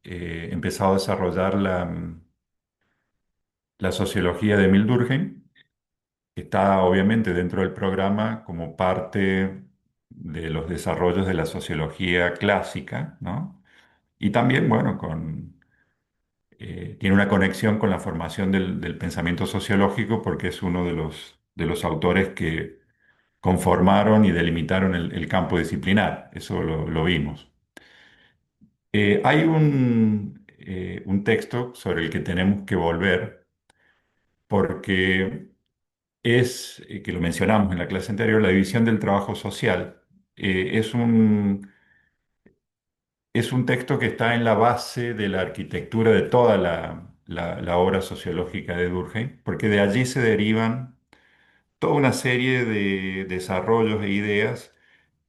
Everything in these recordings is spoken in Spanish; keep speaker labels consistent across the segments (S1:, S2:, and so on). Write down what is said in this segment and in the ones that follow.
S1: empezado a desarrollar la sociología de Emil Durkheim, que está obviamente dentro del programa como parte de los desarrollos de la sociología clásica, ¿no? Y también, bueno, tiene una conexión con la formación del pensamiento sociológico porque es uno de los autores que conformaron y delimitaron el campo disciplinar. Eso lo vimos. Hay un texto sobre el que tenemos que volver porque que lo mencionamos en la clase anterior, la división del trabajo social. Es es un texto que está en la base de la arquitectura de toda la obra sociológica de Durkheim, porque de allí se derivan toda una serie de desarrollos e ideas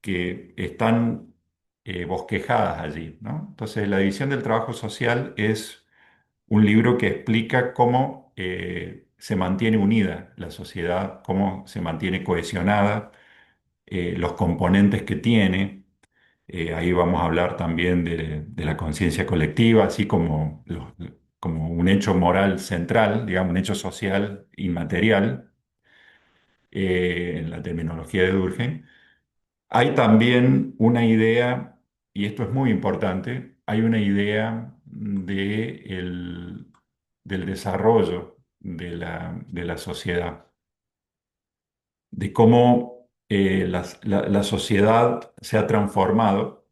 S1: que están bosquejadas allí, ¿no? Entonces, la división del trabajo social es un libro que explica cómo se mantiene unida la sociedad, cómo se mantiene cohesionada, los componentes que tiene. Ahí vamos a hablar también de la conciencia colectiva, así como, como un hecho moral central, digamos, un hecho social inmaterial, en la terminología de Durkheim. Hay también una idea, y esto es muy importante, hay una idea del desarrollo de la sociedad, de cómo la sociedad se ha transformado.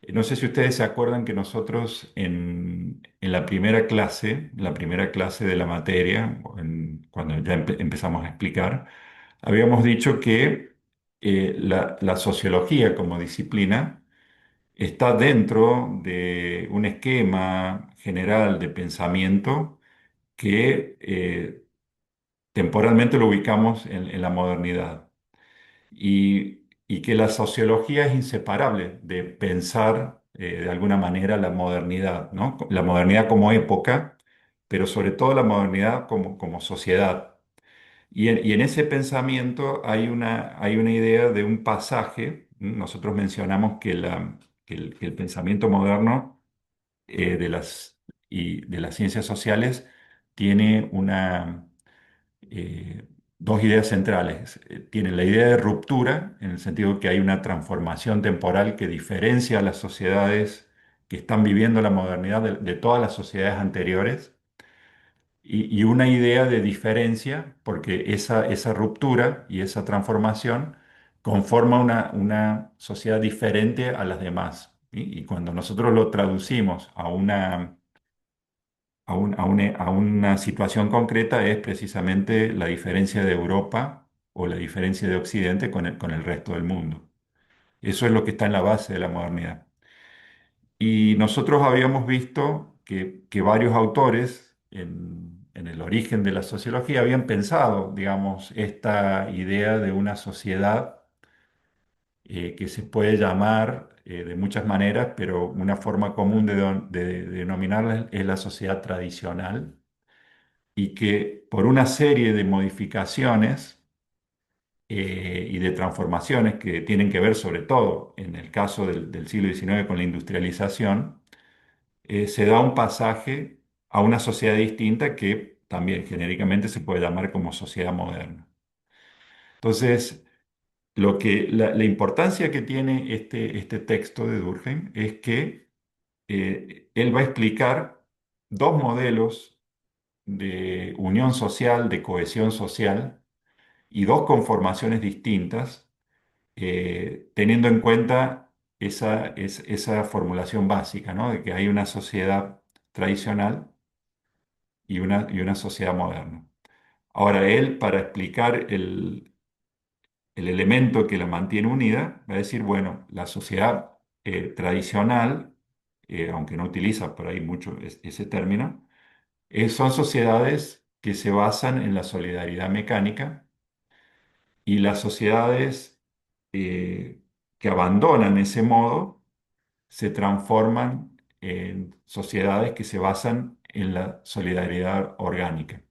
S1: No sé si ustedes se acuerdan que nosotros en la primera clase de la materia, cuando ya empezamos a explicar, habíamos dicho que la sociología como disciplina está dentro de un esquema general de pensamiento que temporalmente lo ubicamos en la modernidad y que la sociología es inseparable de pensar de alguna manera la modernidad, ¿no? La modernidad como época, pero sobre todo la modernidad como sociedad. Y en ese pensamiento hay una idea de un pasaje. Nosotros mencionamos que el pensamiento moderno de las ciencias sociales tiene eh, dos ideas centrales. Tiene la idea de ruptura, en el sentido que hay una transformación temporal que diferencia a las sociedades que están viviendo la modernidad de todas las sociedades anteriores y una idea de diferencia, porque esa ruptura y esa transformación conforma una sociedad diferente a las demás. Y cuando nosotros lo traducimos a una situación concreta, es precisamente la diferencia de Europa o la diferencia de Occidente con el resto del mundo. Eso es lo que está en la base de la modernidad. Y nosotros habíamos visto que varios autores en el origen de la sociología habían pensado, digamos, esta idea de una sociedad que se puede llamar de muchas maneras, pero una forma común de denominarla es la sociedad tradicional y que por una serie de modificaciones y de transformaciones que tienen que ver sobre todo en el caso del siglo XIX con la industrialización, se da un pasaje a una sociedad distinta que también genéricamente se puede llamar como sociedad moderna. Entonces, la importancia que tiene este texto de Durkheim es que él va a explicar dos modelos de unión social, de cohesión social y dos conformaciones distintas, teniendo en cuenta esa formulación básica, ¿no? De que hay una sociedad tradicional y una sociedad moderna. Ahora, él, para explicar el elemento que la mantiene unida, va a decir, bueno, la sociedad tradicional, aunque no utiliza por ahí mucho ese término, son sociedades que se basan en la solidaridad mecánica y las sociedades que abandonan ese modo se transforman en sociedades que se basan en la solidaridad orgánica.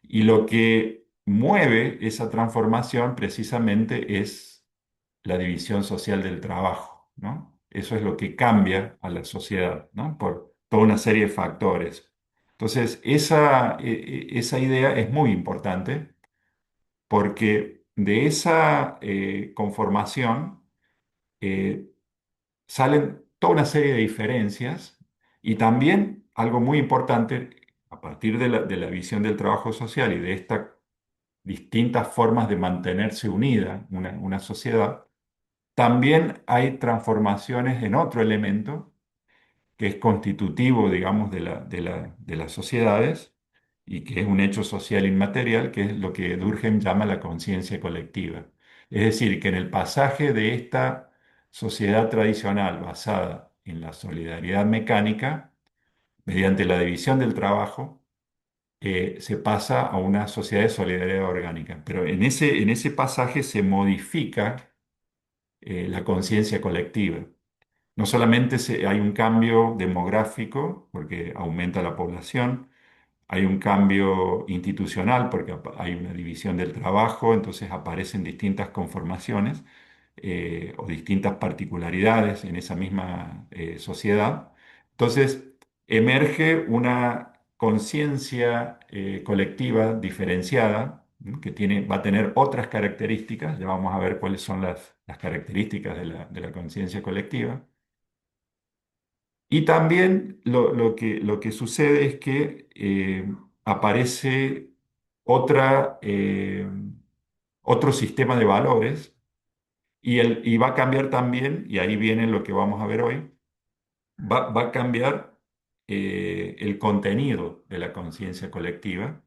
S1: Y lo que mueve esa transformación precisamente es la división social del trabajo, ¿no? Eso es lo que cambia a la sociedad, ¿no? toda una serie de factores. Entonces, esa idea es muy importante porque de esa conformación eh, salen toda una serie de diferencias y también algo muy importante, a partir de la visión del trabajo social y de estas distintas formas de mantenerse unida una sociedad, también hay transformaciones en otro elemento que es constitutivo, digamos, de las sociedades y que es un hecho social inmaterial, que es lo que Durkheim llama la conciencia colectiva. Es decir, que en el pasaje de esta sociedad tradicional basada en la solidaridad mecánica, mediante la división del trabajo, se pasa a una sociedad de solidaridad orgánica. Pero en ese pasaje se modifica la conciencia colectiva. No solamente hay un cambio demográfico, porque aumenta la población, hay un cambio institucional, porque hay una división del trabajo, entonces aparecen distintas conformaciones o distintas particularidades en esa misma sociedad. Entonces, emerge una conciencia colectiva diferenciada, ¿no? Que va a tener otras características, ya vamos a ver cuáles son las características de la conciencia colectiva. Y también lo que sucede es que aparece otra, otro sistema de valores y va a cambiar también, y ahí viene lo que vamos a ver hoy, va a cambiar el contenido de la conciencia colectiva,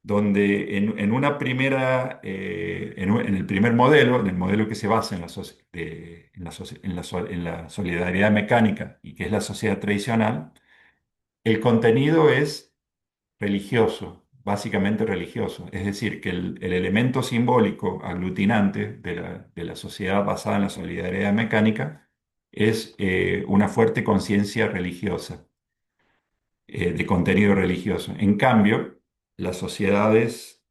S1: donde en una primera, en el primer modelo, en el modelo que se basa en en la solidaridad mecánica y que es la sociedad tradicional, el contenido es religioso, básicamente religioso. Es decir, que el elemento simbólico aglutinante de la sociedad basada en la solidaridad mecánica es una fuerte conciencia religiosa, de contenido religioso. En cambio, las sociedades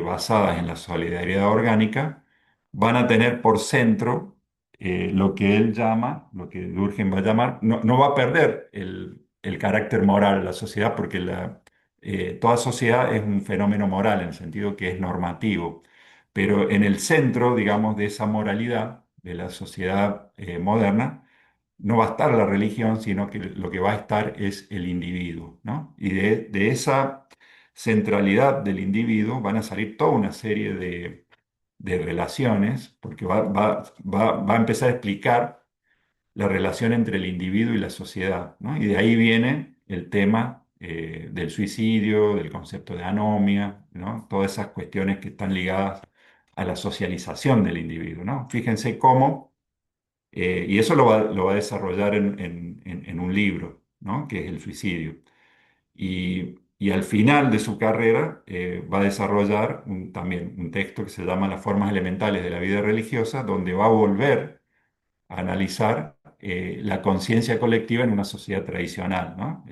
S1: basadas en la solidaridad orgánica van a tener por centro lo que él llama, lo que Durkheim va a llamar, no va a perder el carácter moral de la sociedad porque toda sociedad es un fenómeno moral en el sentido que es normativo, pero en el centro, digamos, de esa moralidad de la sociedad moderna, no va a estar la religión, sino que lo que va a estar es el individuo, ¿no? Y de esa centralidad del individuo van a salir toda una serie de relaciones, porque va a empezar a explicar la relación entre el individuo y la sociedad, ¿no? Y de ahí viene el tema del suicidio, del concepto de anomia, ¿no? Todas esas cuestiones que están ligadas a la socialización del individuo, ¿no? Fíjense cómo y eso lo va a desarrollar en un libro, ¿no? Que es el suicidio. Y al final de su carrera va a desarrollar también un texto que se llama Las formas elementales de la vida religiosa, donde va a volver a analizar la conciencia colectiva en una sociedad tradicional, ¿no?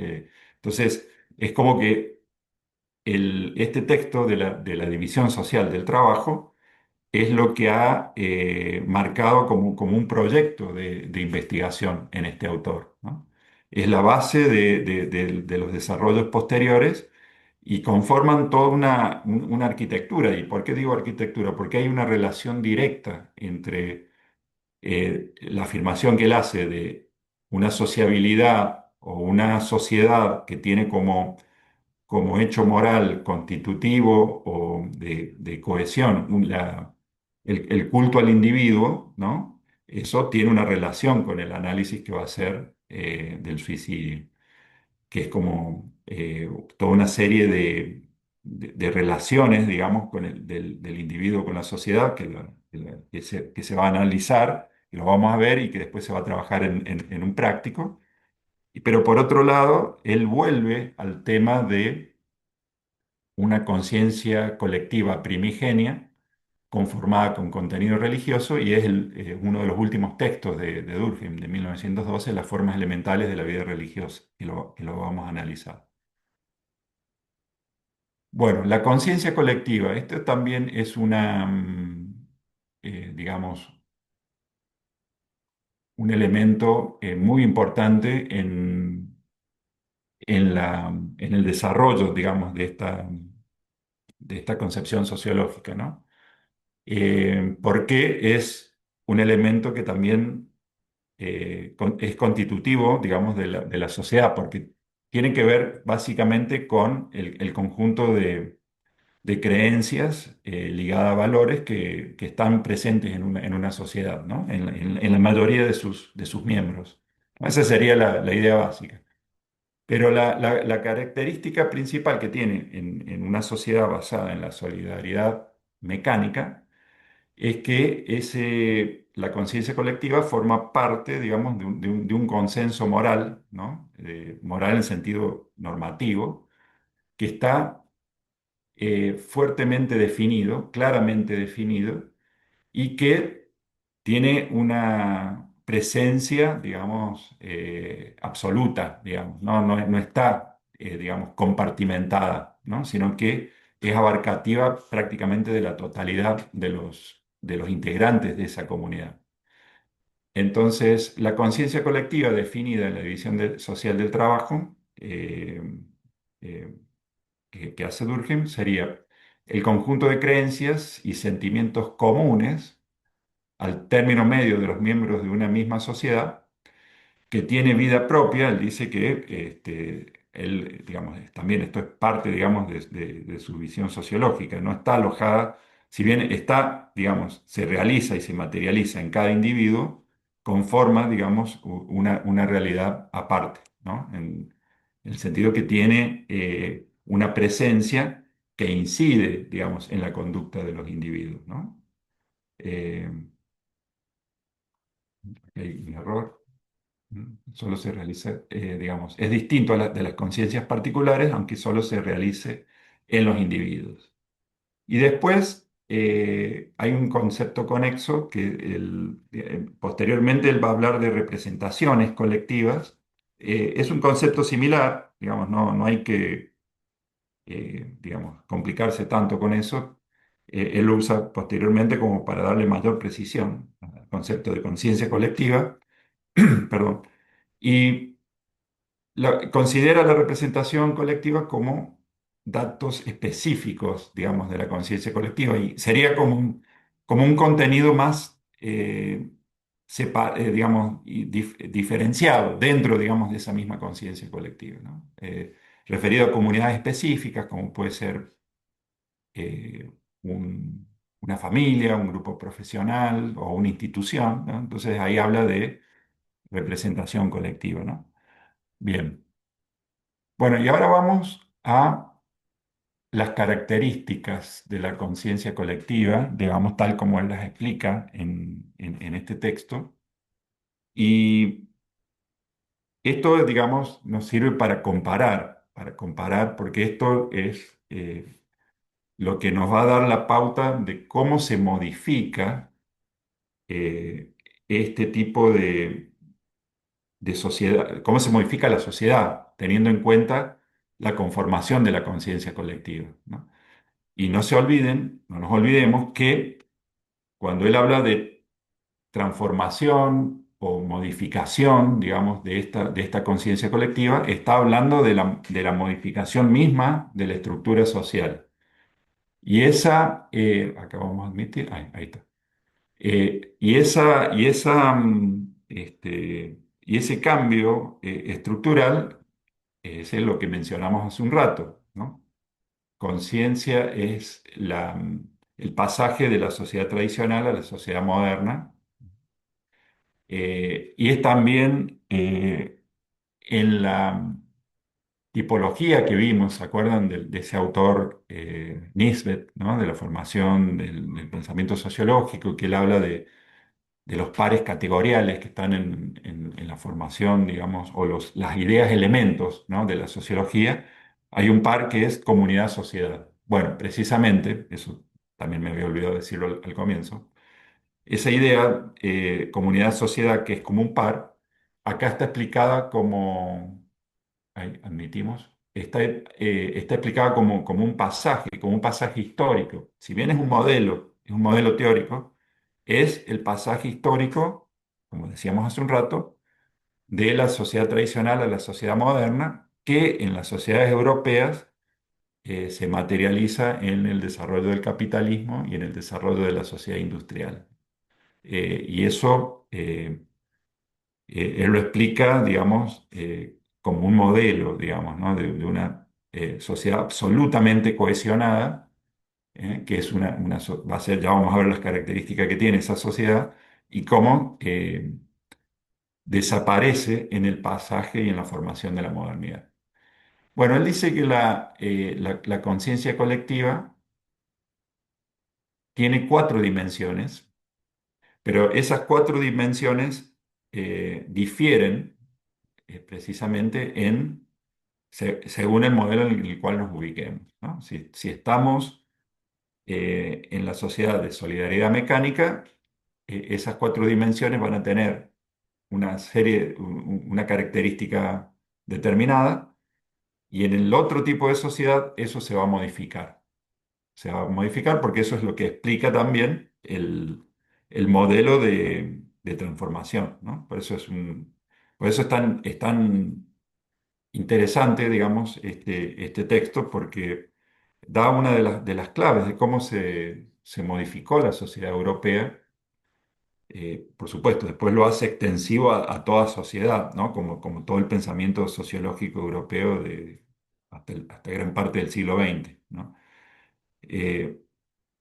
S1: Entonces, es como que este texto de la división social del trabajo es lo que ha marcado como un proyecto de investigación en este autor, ¿no? Es la base de los desarrollos posteriores y conforman toda una arquitectura. ¿Y por qué digo arquitectura? Porque hay una relación directa entre la afirmación que él hace de una sociabilidad o una sociedad que tiene como hecho moral constitutivo o de cohesión, el culto al individuo, ¿no? Eso tiene una relación con el análisis que va a hacer del suicidio, que es como toda una serie de relaciones, digamos, del individuo con la sociedad que se va a analizar, que lo vamos a ver y que después se va a trabajar en un práctico. Pero por otro lado, él vuelve al tema de una conciencia colectiva primigenia conformada con contenido religioso y es uno de los últimos textos de Durkheim de 1912, Las formas elementales de la vida religiosa, que lo vamos a analizar. Bueno, la conciencia colectiva, esto también es digamos, un elemento muy importante en el desarrollo, digamos, de esta concepción sociológica, ¿no? Porque es un elemento que también es constitutivo, digamos, de la sociedad, porque tiene que ver básicamente con el conjunto de creencias ligadas a valores que están presentes en una sociedad, ¿no? En la mayoría de sus miembros. Esa sería la idea básica. Pero la característica principal que tiene en una sociedad basada en la solidaridad mecánica es que la conciencia colectiva forma parte, digamos, de un consenso moral, ¿no? Moral en sentido normativo, que está fuertemente definido, claramente definido, y que tiene una presencia, digamos, absoluta, digamos, no está, digamos, compartimentada, ¿no? Sino que es abarcativa prácticamente de la totalidad de los integrantes de esa comunidad. Entonces, la conciencia colectiva definida en la división social del trabajo, eh, que hace Durkheim sería el conjunto de creencias y sentimientos comunes al término medio de los miembros de una misma sociedad que tiene vida propia. Él dice que él, digamos, también esto es parte, digamos, de su visión sociológica, no está alojada, si bien está, digamos, se realiza y se materializa en cada individuo, conforma, digamos, una realidad aparte, ¿no? En el sentido que tiene una presencia que incide, digamos, en la conducta de los individuos, ¿no? Eh, hay un error. Solo se realiza, digamos, es distinto de las conciencias particulares, aunque solo se realice en los individuos. Y después hay un concepto conexo que posteriormente él va a hablar de representaciones colectivas. Es un concepto similar, digamos, no hay que, digamos, complicarse tanto con eso. Él lo usa posteriormente como para darle mayor precisión al concepto de conciencia colectiva, perdón. Y considera la representación colectiva como datos específicos, digamos, de la conciencia colectiva y sería como un contenido más, digamos, diferenciado dentro, digamos, de esa misma conciencia colectiva, ¿no? Referido a comunidades específicas, como puede ser eh, un- una familia, un grupo profesional o una institución, ¿no? Entonces ahí habla de representación colectiva, ¿no? Bien. Bueno, y ahora vamos a las características de la conciencia colectiva, digamos, tal como él las explica en este texto. Y esto, digamos, nos sirve para comparar, porque esto es lo que nos va a dar la pauta de cómo se modifica eh, este tipo de sociedad, cómo se modifica la sociedad, teniendo en cuenta la conformación de la conciencia colectiva, ¿no? Y no se olviden, no nos olvidemos que cuando él habla de transformación o modificación, digamos, de esta conciencia colectiva, está hablando de la modificación misma de la estructura social. Y acá vamos a admitir, ahí está. Y ese cambio estructural es lo que mencionamos hace un rato, ¿no? Conciencia es el pasaje de la sociedad tradicional a la sociedad moderna, y es también en la tipología que vimos, ¿se acuerdan de ese autor Nisbet, ¿no? De la formación del pensamiento sociológico, que él habla de los pares categoriales que están en la formación, digamos, o las ideas elementos, ¿no? De la sociología? Hay un par que es comunidad-sociedad. Bueno, precisamente, eso también me había olvidado decirlo al comienzo, esa idea, comunidad-sociedad, que es como un par, acá está explicada como, ahí admitimos, está explicada como un pasaje histórico. Si bien es un modelo teórico, es el pasaje histórico, como decíamos hace un rato, de la sociedad tradicional a la sociedad moderna, que en las sociedades europeas se materializa en el desarrollo del capitalismo y en el desarrollo de la sociedad industrial. Y eso él lo explica, digamos, como un modelo, digamos, ¿no? De una sociedad absolutamente cohesionada, que es va a ser, ya vamos a ver las características que tiene esa sociedad y cómo desaparece en el pasaje y en la formación de la modernidad. Bueno, él dice que la conciencia colectiva tiene cuatro dimensiones, pero esas cuatro dimensiones difieren precisamente según el modelo en el cual nos ubiquemos, ¿no? Si estamos en la sociedad de solidaridad mecánica, esas cuatro dimensiones van a tener una característica determinada, y en el otro tipo de sociedad eso se va a modificar. Se va a modificar porque eso es lo que explica también el modelo de transformación, ¿no? Por eso es tan interesante, digamos, este texto, porque da una de las claves de cómo se modificó la sociedad europea. Por supuesto, después lo hace extensivo a toda sociedad, ¿no? Como todo el pensamiento sociológico europeo hasta gran parte del siglo XX, ¿no? Eh,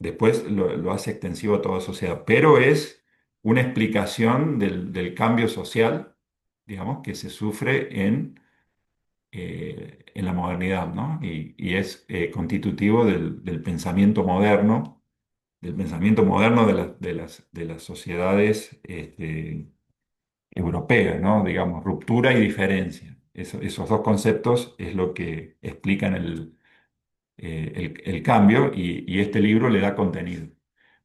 S1: Después lo hace extensivo a toda sociedad, pero es una explicación del cambio social, digamos, que se sufre en la modernidad, ¿no? Y es constitutivo del pensamiento moderno, de las sociedades europeas, ¿no? Digamos, ruptura y diferencia. Esos dos conceptos es lo que explican el cambio, y este libro le da contenido.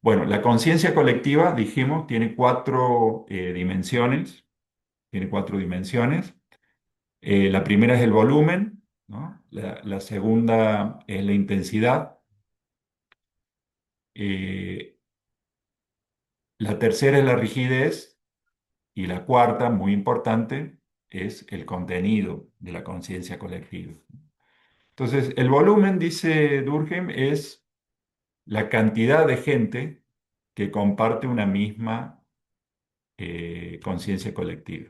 S1: Bueno, la conciencia colectiva, dijimos, tiene cuatro dimensiones. La primera es el volumen, ¿no? La segunda es la intensidad. Eh, la tercera es la rigidez. Y la cuarta, muy importante, es el contenido de la conciencia colectiva. Entonces, el volumen, dice Durkheim, es la cantidad de gente que comparte una misma conciencia colectiva.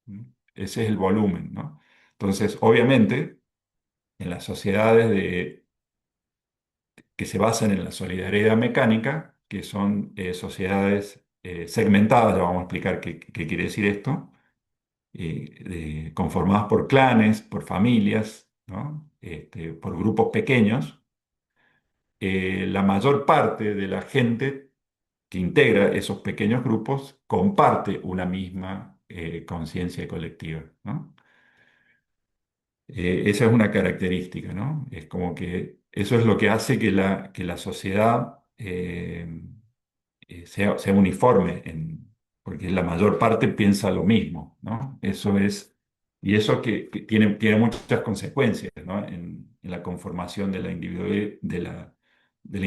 S1: ¿Mm? Ese es el volumen, ¿no? Entonces, obviamente, en las sociedades que se basan en la solidaridad mecánica, que son sociedades segmentadas, ya vamos a explicar qué quiere decir esto, conformadas por clanes, por familias, ¿no? Por grupos pequeños. La mayor parte de la gente que integra esos pequeños grupos comparte una misma conciencia colectiva, ¿no? Esa es una característica, ¿no? Es como que eso es lo que hace que la sociedad sea uniforme, porque la mayor parte piensa lo mismo, ¿no? Y eso que tiene muchas consecuencias, ¿no? En la conformación de la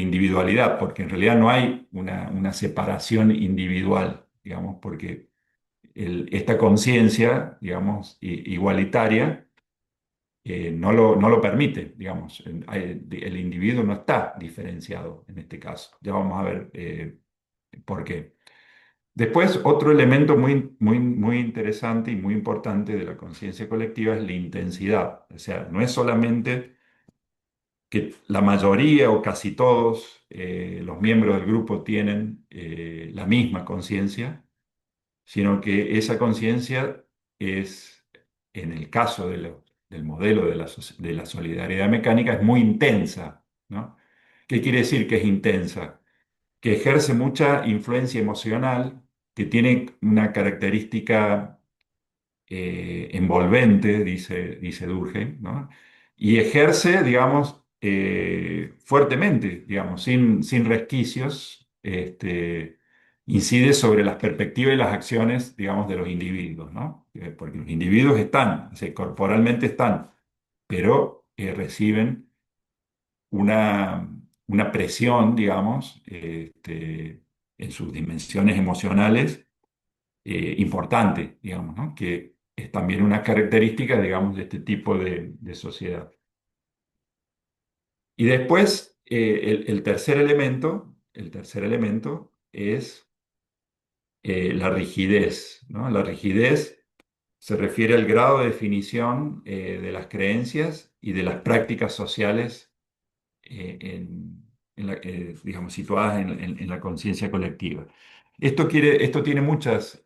S1: individualidad, porque en realidad no hay una separación individual, digamos, porque esta conciencia, digamos, igualitaria, no lo permite, digamos. El individuo no está diferenciado en este caso. Ya vamos a ver por qué. Después, otro elemento muy, muy, muy interesante y muy importante de la conciencia colectiva es la intensidad. O sea, no es solamente que la mayoría o casi todos los miembros del grupo tienen la misma conciencia, sino que esa conciencia es, en el caso del modelo de la solidaridad mecánica, es muy intensa, ¿no? ¿Qué quiere decir que es intensa? Que ejerce mucha influencia emocional, que tiene una característica envolvente, dice Durkheim, ¿no? Y ejerce, digamos, fuertemente, digamos, sin resquicios, incide sobre las perspectivas y las acciones, digamos, de los individuos, ¿no? Porque los individuos están, o sea, corporalmente están, pero reciben una presión, digamos, en sus dimensiones emocionales importante, digamos, ¿no? Que es también una característica, digamos, de este tipo de sociedad. Y después, el tercer elemento es la rigidez, ¿no? La rigidez se refiere al grado de definición de las creencias y de las prácticas sociales digamos, situadas en la conciencia colectiva. Esto tiene muchas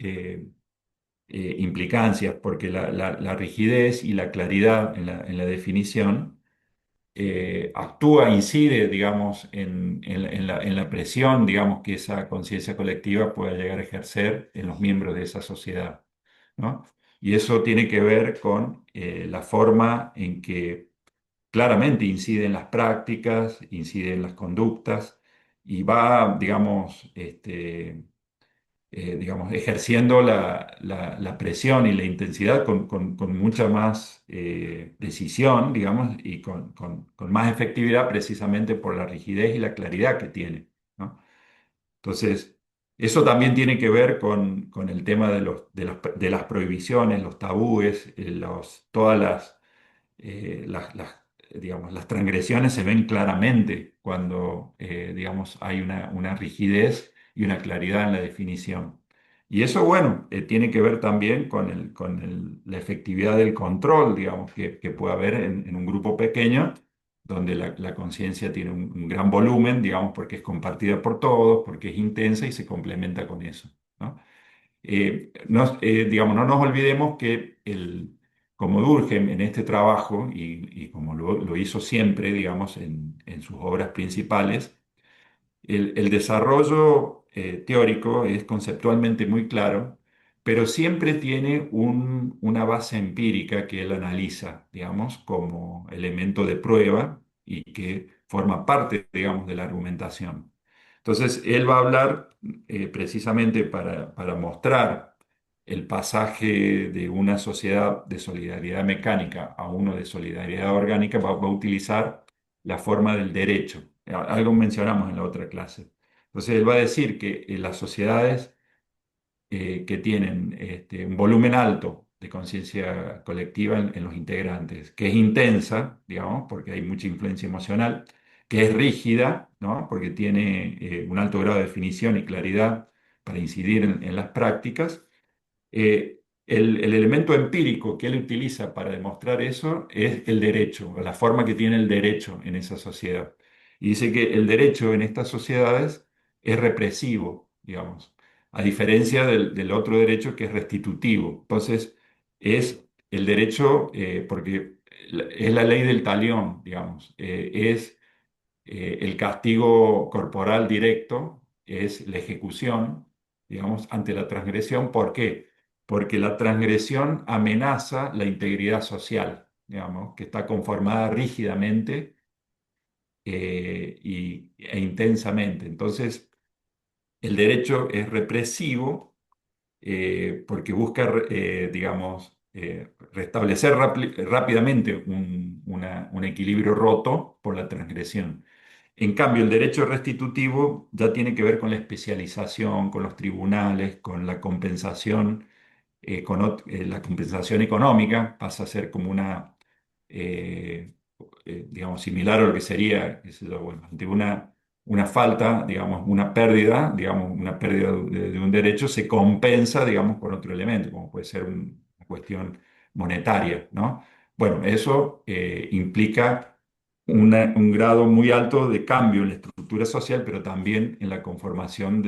S1: implicancias, porque la rigidez y la claridad en la definición actúa, incide, digamos, en la presión, digamos, que esa conciencia colectiva pueda llegar a ejercer en los miembros de esa sociedad, ¿no? Y eso tiene que ver con la forma en que claramente incide en las prácticas, incide en las conductas y va, digamos, ejerciendo la presión y la intensidad con mucha más decisión, digamos, y con más efectividad precisamente por la rigidez y la claridad que tiene, ¿no? Entonces, eso también tiene que ver con el tema de las prohibiciones, los tabúes, todas digamos, las transgresiones se ven claramente cuando, digamos, hay una rigidez y una claridad en la definición. Y eso, bueno, tiene que ver también la efectividad del control, digamos, que puede haber en un grupo pequeño, donde la conciencia tiene un gran volumen, digamos, porque es compartida por todos, porque es intensa y se complementa con eso, ¿no? Digamos, no nos olvidemos que como Durkheim en este trabajo, y como lo hizo siempre, digamos, en sus obras principales, el desarrollo teórico es conceptualmente muy claro, pero siempre tiene una base empírica que él analiza, digamos, como elemento de prueba y que forma parte, digamos, de la argumentación. Entonces, él va a hablar precisamente para mostrar el pasaje de una sociedad de solidaridad mecánica a uno de solidaridad orgánica, va a utilizar la forma del derecho. Algo mencionamos en la otra clase. Entonces, él va a decir que las sociedades que tienen un volumen alto de conciencia colectiva en los integrantes, que es intensa, digamos, porque hay mucha influencia emocional, que es rígida, ¿no? Porque tiene un alto grado de definición y claridad para incidir en las prácticas. El elemento empírico que él utiliza para demostrar eso es el derecho, la forma que tiene el derecho en esa sociedad. Y dice que el derecho en estas sociedades es represivo, digamos, a diferencia del otro derecho que es restitutivo. Entonces, es el derecho, porque es la ley del talión, digamos, es el castigo corporal directo, es la ejecución, digamos, ante la transgresión. ¿Por qué? Porque la transgresión amenaza la integridad social, digamos, que está conformada rígidamente e intensamente. Entonces, el derecho es represivo porque busca, digamos, restablecer rápidamente un equilibrio roto por la transgresión. En cambio, el derecho restitutivo ya tiene que ver con la especialización, con los tribunales, con la compensación, la compensación económica, pasa a ser como eh, digamos, similar a lo que sería, qué sé yo, bueno, ante una falta, digamos, una pérdida de un derecho, se compensa, digamos, por otro elemento, como puede ser una cuestión monetaria, ¿no? Bueno, eso implica un grado muy alto de cambio en la estructura social, pero también en la conformación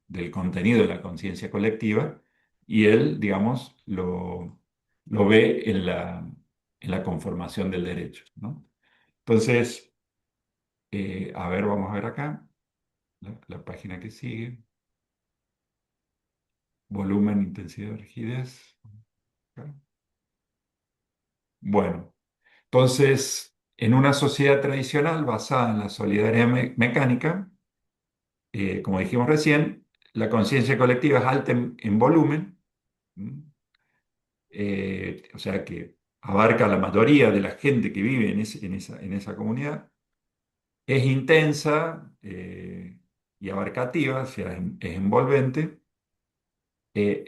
S1: del contenido de la conciencia colectiva, y él, digamos, lo ve en la conformación del derecho, ¿no? Entonces, a ver, vamos a ver acá, la página que sigue, volumen, intensidad, rigidez. Acá. Bueno, entonces, en una sociedad tradicional basada en la solidaridad mecánica, como dijimos recién, la conciencia colectiva es alta en volumen, ¿m? O sea que abarca la mayoría de la gente que vive en esa comunidad, es intensa y abarcativa, o sea, es envolvente, eh,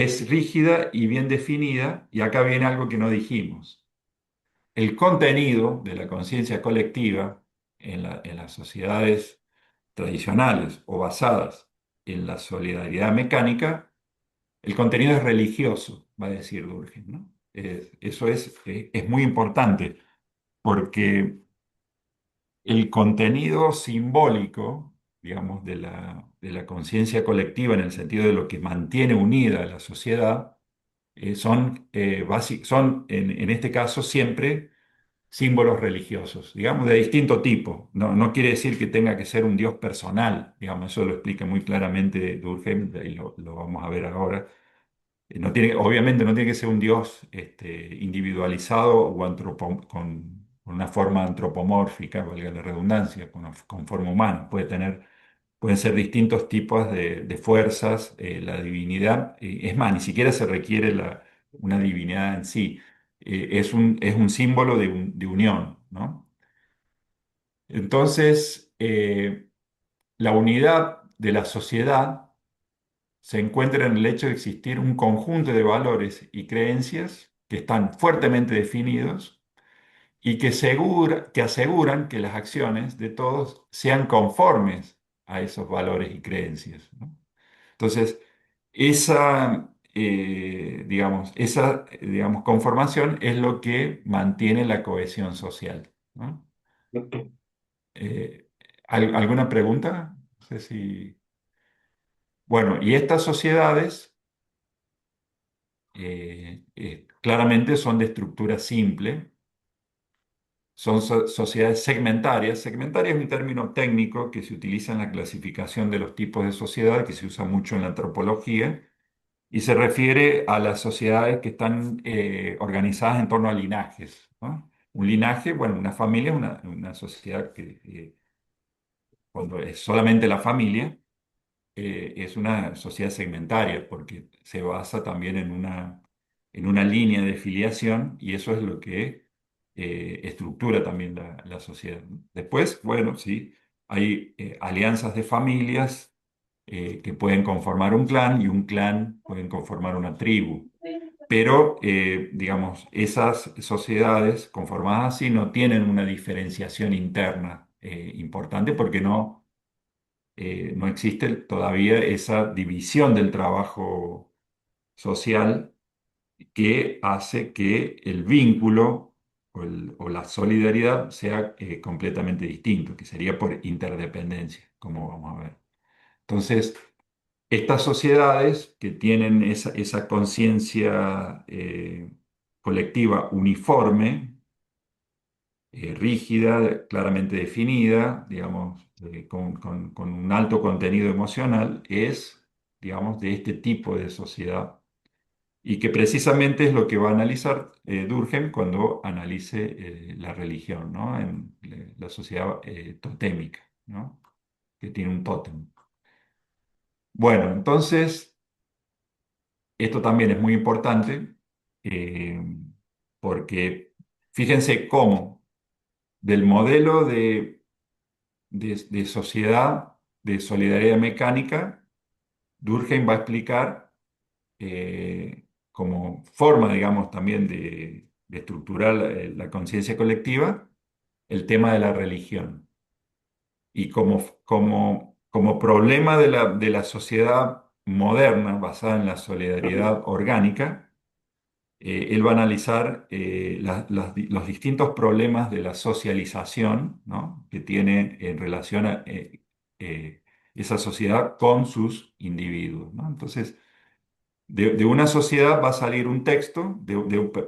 S1: es rígida y bien definida, y acá viene algo que no dijimos. El contenido de la conciencia colectiva en las sociedades tradicionales o basadas en la solidaridad mecánica, el contenido es religioso, va a decir Durkheim, ¿no? Eso es muy importante porque el contenido simbólico, digamos, de la conciencia colectiva en el sentido de lo que mantiene unida a la sociedad, son en este caso siempre símbolos religiosos, digamos, de distinto tipo. No, no quiere decir que tenga que ser un Dios personal, digamos, eso lo explica muy claramente Durkheim, y lo vamos a ver ahora. Obviamente no tiene que ser un Dios individualizado o con una forma antropomórfica, valga la redundancia, con forma humana. Pueden ser distintos tipos de fuerzas, la divinidad. Es más, ni siquiera se requiere una divinidad en sí. Es un símbolo de unión, ¿no? Entonces, la unidad de la sociedad se encuentra en el hecho de existir un conjunto de valores y creencias que están fuertemente definidos y que aseguran que las acciones de todos sean conformes a esos valores y creencias, ¿no? Entonces, digamos, conformación es lo que mantiene la cohesión social, ¿no? Eh, ¿Alguna pregunta? No sé si... Bueno, y estas sociedades claramente son de estructura simple, son sociedades segmentarias. Segmentaria es un término técnico que se utiliza en la clasificación de los tipos de sociedad, que se usa mucho en la antropología, y se refiere a las sociedades que están organizadas en torno a linajes, ¿no? Un linaje, bueno, una familia es una sociedad que cuando es solamente la familia, es una sociedad segmentaria porque se basa también en una línea de filiación y eso es lo que estructura también la sociedad, ¿no? Después, bueno, sí, hay alianzas de familias que pueden conformar un clan y un clan pueden conformar una tribu. Pero, digamos, esas sociedades conformadas así no tienen una diferenciación interna importante porque no existe todavía esa división del trabajo social que hace que el vínculo o la solidaridad sea completamente distinto, que sería por interdependencia, como vamos a ver. Entonces, estas sociedades que tienen esa conciencia colectiva uniforme, rígida, claramente definida, digamos, con un alto contenido emocional, es, digamos, de este tipo de sociedad. Y que precisamente es lo que va a analizar Durkheim cuando analice la religión, ¿no? En la sociedad totémica, ¿no? Que tiene un tótem. Bueno, entonces, esto también es muy importante eh, porque fíjense cómo del modelo de sociedad, de solidaridad mecánica, Durkheim va a explicar como forma, digamos, también de estructurar la conciencia colectiva, el tema de la religión. Y como problema de la sociedad moderna, basada en la solidaridad orgánica, él va a analizar los distintos problemas de la socialización, ¿no? Que tiene en relación a esa sociedad con sus individuos, ¿no? Entonces, de una sociedad va a salir un texto,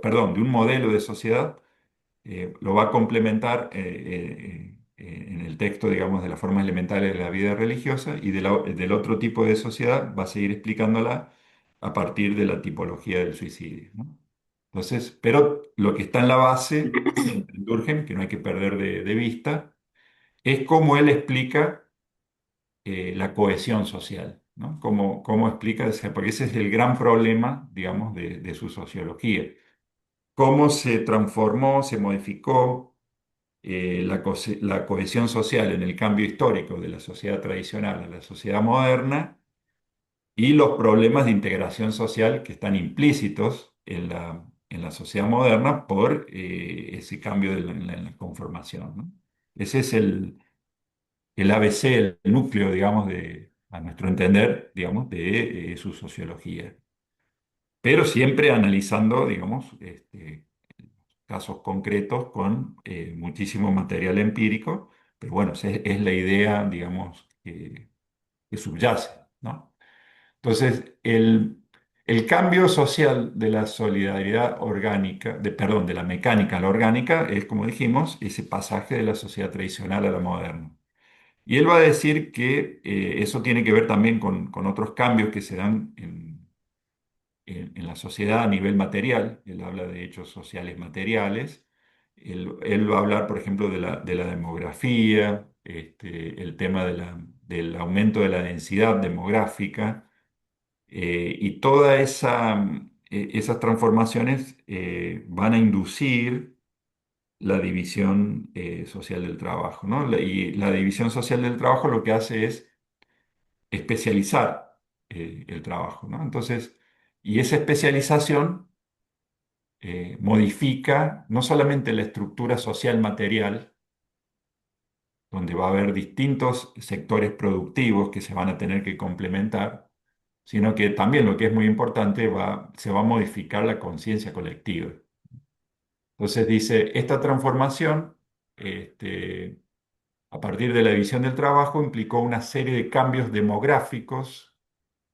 S1: perdón, de un modelo de sociedad, lo va a complementar en el texto, digamos, de las formas elementales de la vida religiosa y del otro tipo de sociedad va a seguir explicándola a partir de la tipología del suicidio, ¿no? Entonces, pero lo que está en la base, en Durkheim, que no hay que perder de vista, es cómo él explica la cohesión social, ¿no? Cómo explica, o sea, porque ese es el gran problema, digamos, de su sociología. Cómo se transformó, se modificó la cohesión social en el cambio histórico de la sociedad tradicional a la sociedad moderna y los problemas de integración social que están implícitos en la sociedad moderna por ese cambio en la conformación, ¿no? Ese es el ABC, el núcleo, digamos, a nuestro entender, digamos, de su sociología. Pero siempre analizando, digamos, casos concretos con muchísimo material empírico, pero bueno, es la idea, digamos, que subyace, ¿no? Entonces, el cambio social de la solidaridad orgánica, perdón, de la mecánica a la orgánica, es, como dijimos, ese pasaje de la sociedad tradicional a la moderna. Y él va a decir que eso tiene que ver también con otros cambios que se dan en la sociedad a nivel material. Él habla de hechos sociales materiales. Él va a hablar, por ejemplo, de la demografía, el tema del aumento de la densidad demográfica y todas esas transformaciones van a inducir la división social del trabajo, ¿no? Y la división social del trabajo lo que hace es especializar el trabajo, ¿no? Entonces, y esa especialización modifica no solamente la estructura social material, donde va a haber distintos sectores productivos que se van a tener que complementar, sino que también lo que es muy importante, se va a modificar la conciencia colectiva. Entonces dice, esta transformación, este, a partir de la división del trabajo, implicó una serie de cambios demográficos,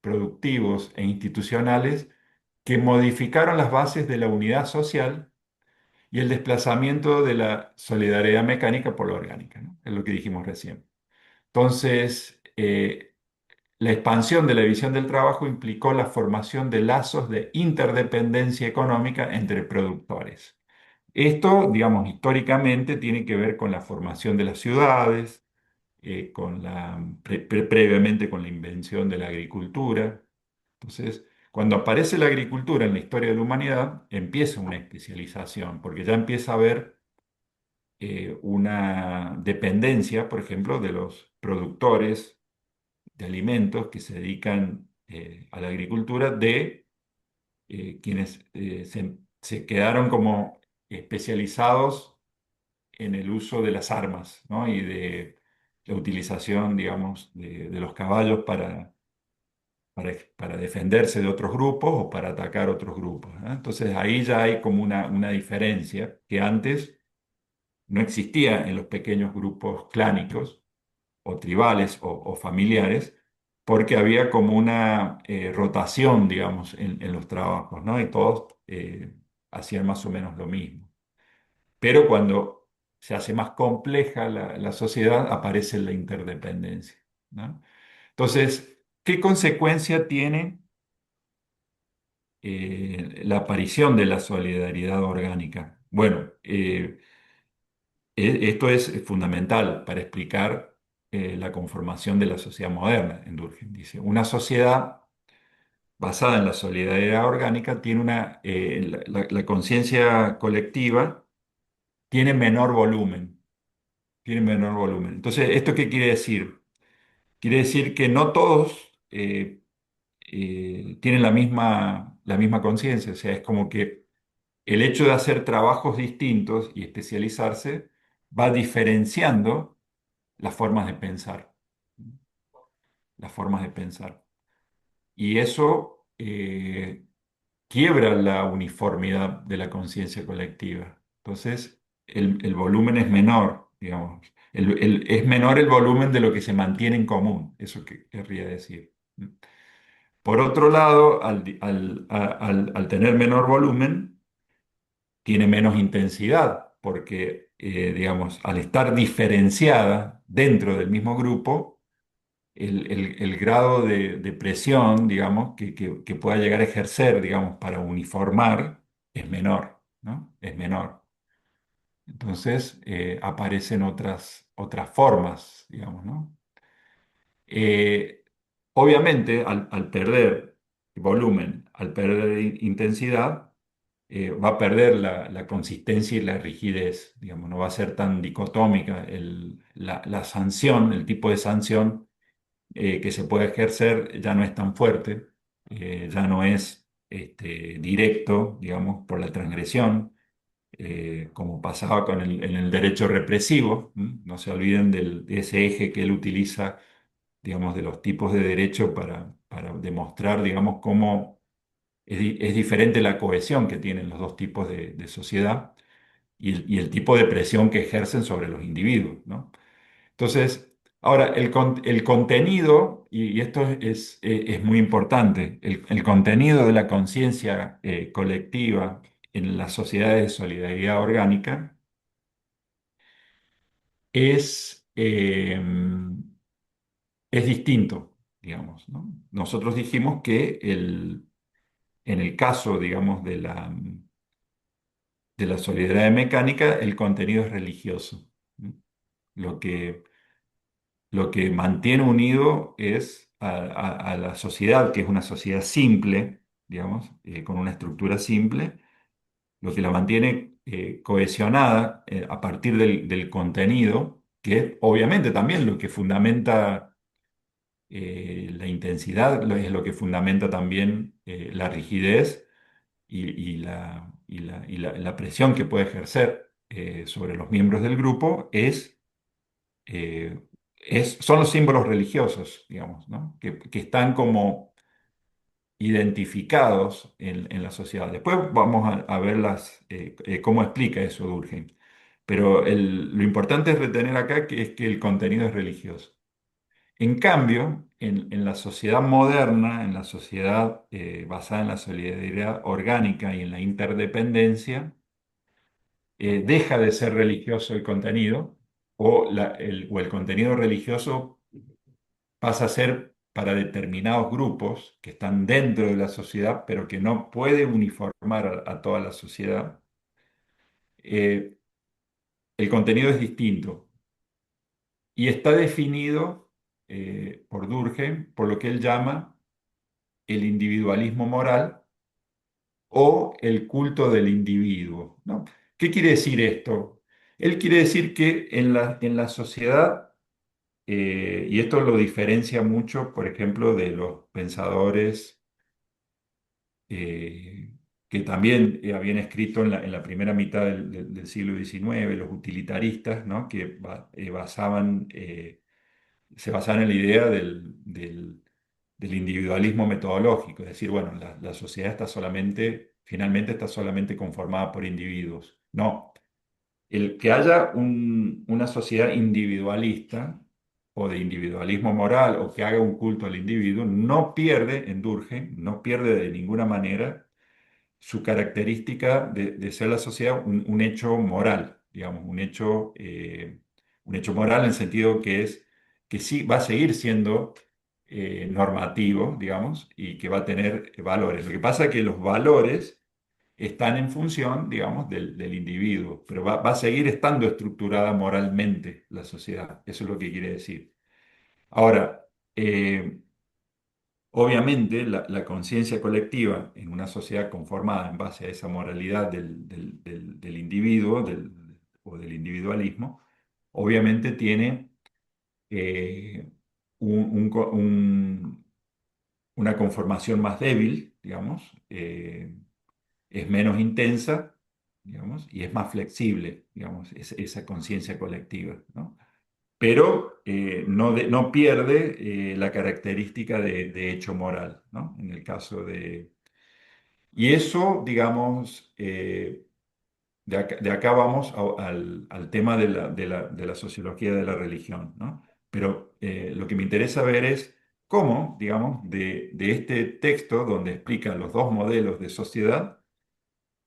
S1: productivos e institucionales que modificaron las bases de la unidad social y el desplazamiento de la solidaridad mecánica por la orgánica, ¿no? Es lo que dijimos recién. Entonces, la expansión de la división del trabajo implicó la formación de lazos de interdependencia económica entre productores. Esto, digamos, históricamente tiene que ver con la formación de las ciudades, previamente con la invención de la agricultura. Entonces, cuando aparece la agricultura en la historia de la humanidad, empieza una especialización, porque ya empieza a haber una dependencia, por ejemplo, de los productores de alimentos que se dedican a la agricultura de quienes se quedaron como especializados en el uso de las armas, ¿no? Y de la utilización, digamos, de los caballos para defenderse de otros grupos o para atacar otros grupos, ¿no? Entonces ahí ya hay como una diferencia que antes no existía en los pequeños grupos clánicos o tribales o familiares, porque había como una rotación, digamos, en los trabajos, ¿no? Y todos hacían más o menos lo mismo. Pero cuando se hace más compleja la sociedad, aparece la interdependencia, ¿no? Entonces, ¿qué consecuencia tiene la aparición de la solidaridad orgánica? Bueno, esto es fundamental para explicar la conformación de la sociedad moderna, en Durkheim. Dice, una sociedad basada en la solidaridad orgánica tiene la conciencia colectiva tiene menor volumen, tiene menor volumen. Entonces, ¿esto qué quiere decir? Quiere decir que no todos tienen la misma conciencia, o sea, es como que el hecho de hacer trabajos distintos y especializarse va diferenciando las formas de pensar, las formas de pensar. Y eso quiebra la uniformidad de la conciencia colectiva. Entonces, el volumen es menor, digamos. Es menor el volumen de lo que se mantiene en común, eso que querría decir. Por otro lado, al tener menor volumen, tiene menos intensidad, porque, digamos, al estar diferenciada dentro del mismo grupo, el grado de presión, digamos, que pueda llegar a ejercer, digamos, para uniformar es menor, ¿no? Es menor. Entonces, aparecen otras formas, digamos, ¿no? Eh, Obviamente, al perder volumen, al perder intensidad, va a perder la consistencia y la rigidez, digamos, no va a ser tan dicotómica la sanción, el tipo de sanción que se puede ejercer ya no es tan fuerte, ya no es directo, digamos, por la transgresión, como pasaba en el derecho represivo. ¿M? No se olviden de ese eje que él utiliza, digamos, de los tipos de derecho para demostrar, digamos, cómo es diferente la cohesión que tienen los dos tipos de sociedad y el tipo de presión que ejercen sobre los individuos, ¿no? Entonces, ahora, el contenido, y esto es muy importante, el contenido de la conciencia colectiva en las sociedades de solidaridad orgánica es, eh, es distinto, digamos, ¿no? Nosotros dijimos que en el caso, digamos, de la solidaridad mecánica, el contenido es religioso, ¿no? Lo que Lo que mantiene unido es a la sociedad, que es una sociedad simple, digamos, con una estructura simple, lo que la mantiene cohesionada a partir del contenido, que es obviamente también lo que fundamenta la intensidad, es lo que fundamenta también la rigidez y la presión que puede ejercer sobre los miembros del grupo, eh, son los símbolos religiosos, digamos, ¿no? Que están como identificados en la sociedad. Después vamos a ver cómo explica eso Durkheim. Pero lo importante es retener acá que es que el contenido es religioso. En cambio, en la sociedad moderna, en la sociedad basada en la solidaridad orgánica y en la interdependencia, deja de ser religioso el contenido o el contenido religioso pasa a ser para determinados grupos que están dentro de la sociedad, pero que no puede uniformar a toda la sociedad. eh, el contenido es distinto y está definido por Durkheim por lo que él llama el individualismo moral o el culto del individuo, ¿no? ¿Qué quiere decir esto? Él quiere decir que en la sociedad, y esto lo diferencia mucho, por ejemplo, de los pensadores eh, que también habían escrito en la primera mitad del siglo XIX, los utilitaristas, ¿no? Que se basaban en la idea del individualismo metodológico, es decir, bueno, la sociedad finalmente está solamente conformada por individuos. No, el que haya una sociedad individualista o de individualismo moral o que haga un culto al individuo, no pierde, en Durkheim, no pierde de ninguna manera su característica de ser la sociedad un hecho moral, digamos, un hecho moral en el sentido que sí va a seguir siendo normativo, digamos, y que va a tener valores. Lo que pasa es que los valores están en función, digamos, del individuo, pero va a seguir estando estructurada moralmente la sociedad. Eso es lo que quiere decir. Ahora, obviamente la conciencia colectiva en una sociedad conformada en base a esa moralidad del individuo o del individualismo, obviamente tiene eh, una conformación más débil, digamos, es menos intensa, digamos, y es más flexible, digamos, esa conciencia colectiva, ¿no? Pero no pierde la característica de hecho moral, ¿no? En el caso de... Y eso, digamos, de acá vamos al tema de la sociología de la religión, ¿no? Pero lo que me interesa ver es cómo, digamos, de este texto donde explica los dos modelos de sociedad,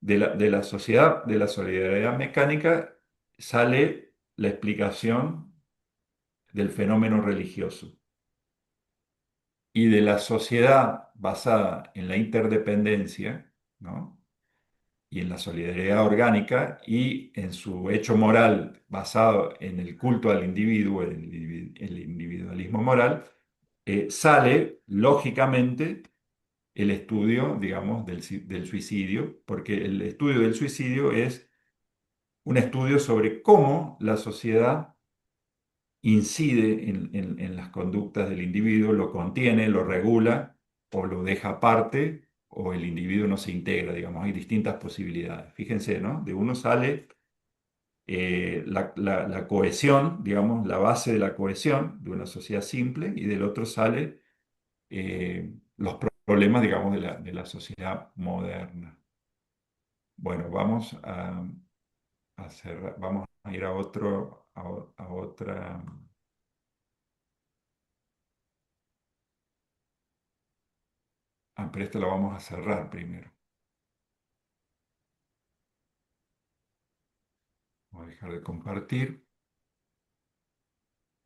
S1: de la sociedad de la solidaridad mecánica, sale la explicación del fenómeno religioso. Y de la sociedad basada en la interdependencia, ¿no? Y en la solidaridad orgánica y en su hecho moral basado en el culto al individuo, el individualismo moral, sale lógicamente el estudio, digamos, del suicidio, porque el estudio del suicidio es un estudio sobre cómo la sociedad incide en las conductas del individuo, lo contiene, lo regula o lo deja aparte o el individuo no se integra, digamos, hay distintas posibilidades. Fíjense, ¿no? De uno sale la cohesión, digamos, la base de la cohesión de una sociedad simple y del otro sale los problemas, digamos, de la sociedad moderna. Bueno, vamos a ir a a otra, pero esta la vamos a cerrar primero. Voy a dejar de compartir.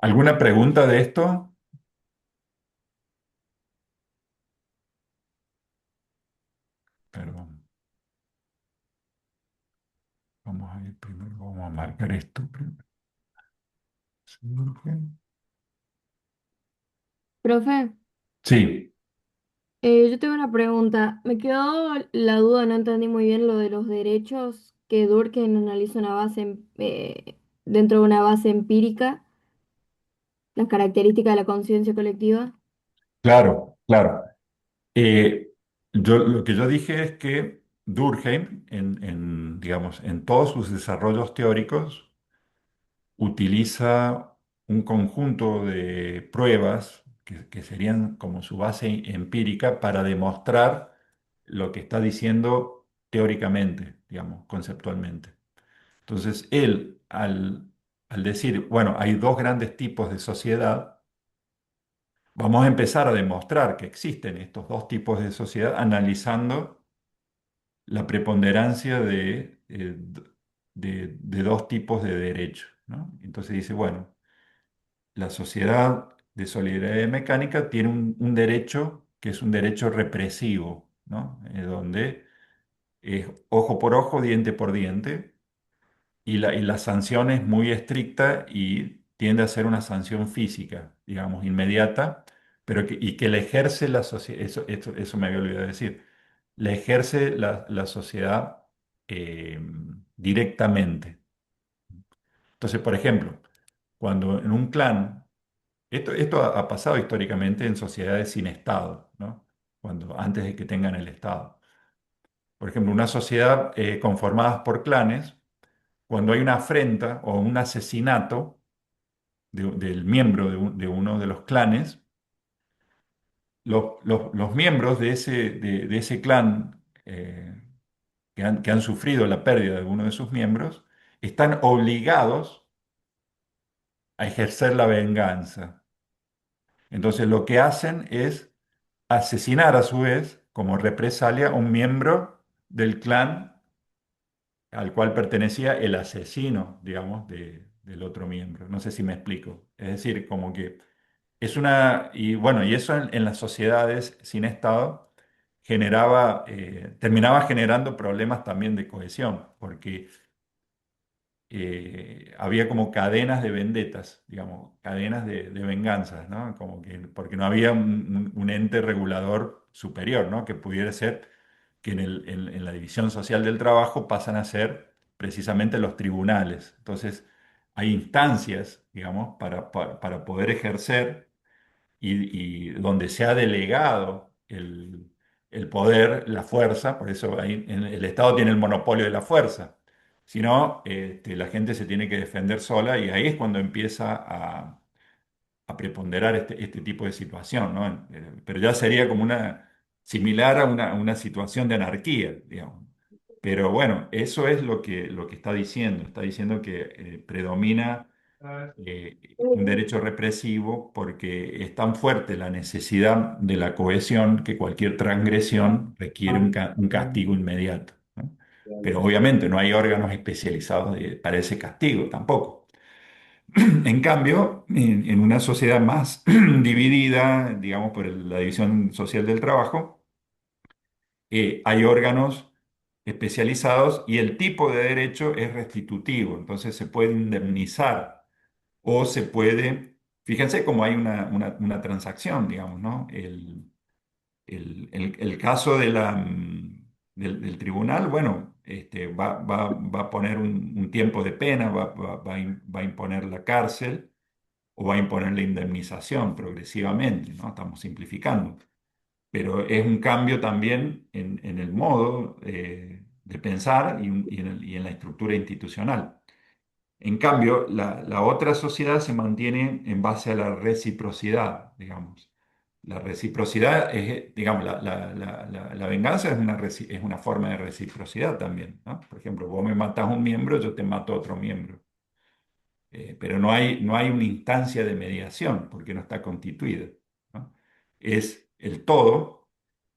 S1: ¿Alguna pregunta de esto? Perdón. Vamos a ir primero, vamos a marcar esto primero.
S2: Profe,
S1: Sí,
S2: yo tengo una pregunta. Me quedó la duda, no entendí muy bien lo de los derechos que Durkheim analiza una base dentro de una base empírica, las características de la conciencia colectiva.
S1: claro, claro. Lo que yo dije es que Durkheim, digamos, en todos sus desarrollos teóricos, utiliza un conjunto de pruebas que serían como su base empírica para demostrar lo que está diciendo teóricamente, digamos, conceptualmente. Entonces, al decir, bueno, hay dos grandes tipos de sociedad, vamos a empezar a demostrar que existen estos dos tipos de sociedad analizando la preponderancia de dos tipos de derechos, ¿no? Entonces dice, bueno, la sociedad de solidaridad mecánica tiene un derecho que es un derecho represivo, ¿no? Donde es ojo por ojo, diente por diente, y la sanción es muy estricta y tiende a ser una sanción física, digamos, inmediata, y que la ejerce la sociedad, eso me había olvidado de decir, la ejerce la sociedad eh, directamente. Entonces, por ejemplo, cuando en un clan, esto ha pasado históricamente en sociedades sin Estado, ¿no? Antes de que tengan el Estado. Por ejemplo, una sociedad conformada por clanes, cuando hay una afrenta o un asesinato del miembro de uno de los clanes, los miembros de ese clan que han sufrido la pérdida de uno de sus miembros están obligados a ejercer la venganza. Entonces lo que hacen es asesinar a su vez, como represalia, a un miembro del clan al cual pertenecía el asesino, digamos, del otro miembro. No sé si me explico. Es decir, como que es y bueno, y eso en las sociedades sin Estado terminaba generando problemas también de cohesión, porque había como cadenas de vendetas, digamos, cadenas de venganzas, ¿no? Como que, porque no había un ente regulador superior, ¿no? Que pudiera ser que en la división social del trabajo pasan a ser precisamente los tribunales. Entonces, hay instancias, digamos, para poder ejercer y donde se ha delegado el poder, la fuerza, por eso el Estado tiene el monopolio de la fuerza. Si no, la gente se tiene que defender sola y ahí es cuando empieza a preponderar este tipo de situación, ¿no? Pero ya sería como similar a una situación de anarquía, digamos. Pero bueno, eso es lo que está diciendo. Está diciendo que predomina un derecho represivo porque es tan fuerte la necesidad de la cohesión que cualquier transgresión requiere un castigo inmediato, ¿no? Pero obviamente no hay órganos especializados para ese castigo tampoco. En cambio, en una sociedad más dividida, digamos, por la división social del trabajo, hay órganos especializados y el tipo de derecho es restitutivo, entonces se puede indemnizar o se puede, fíjense cómo hay una transacción, digamos, ¿no? El caso del tribunal, bueno, va a poner un tiempo de pena, va a imponer la cárcel o va a imponer la indemnización progresivamente, ¿no? Estamos simplificando, pero es un cambio también en el modo de pensar y en la estructura institucional. En cambio, la otra sociedad se mantiene en base a la reciprocidad, digamos. La reciprocidad es, digamos, la venganza es una forma de reciprocidad también, ¿no? Por ejemplo, vos me matás un miembro, yo te mato a otro miembro. Pero no hay una instancia de mediación porque no está constituida, ¿no? Es el todo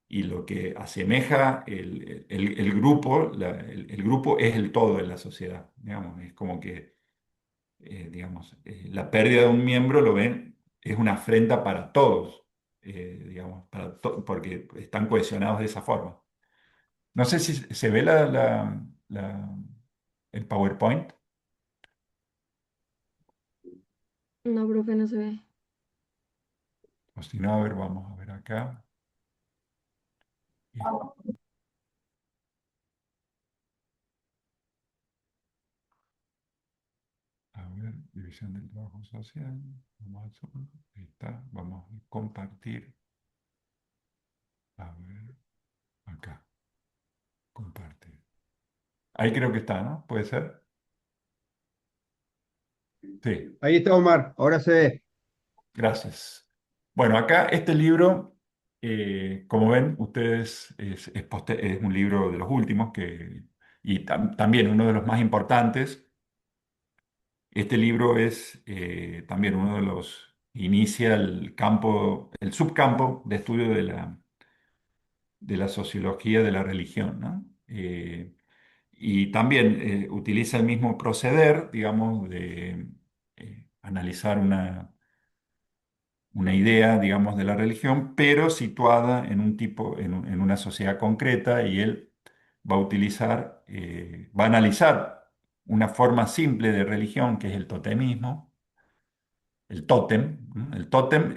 S1: y lo que asemeja el grupo, el grupo es el todo en la sociedad, digamos. Es como que digamos, la pérdida de un miembro lo ven, es una afrenta para todos, digamos, porque están cohesionados de esa forma. No sé si se ve la- el PowerPoint,
S2: No, profe, no se ve.
S1: o si no, a ver, vamos a ver acá. Y, a ver, división del trabajo social. Vamos a ahí está, vamos a compartir. A ver, acá, compartir. Ahí creo que está, ¿no? ¿Puede ser? Sí.
S3: Ahí está Omar, ahora se ve.
S1: Gracias. Bueno, acá este libro, como ven ustedes, es un libro de los últimos y también uno de los más importantes. Este libro es también uno de los, inicia el campo, el subcampo de estudio de la sociología de la religión, ¿no? Y también utiliza el mismo proceder, digamos, de analizar una idea, digamos, de la religión, pero situada en un tipo, en una sociedad concreta, y él va a analizar una forma simple de religión que es el totemismo, el tótem, ¿no? El tótem,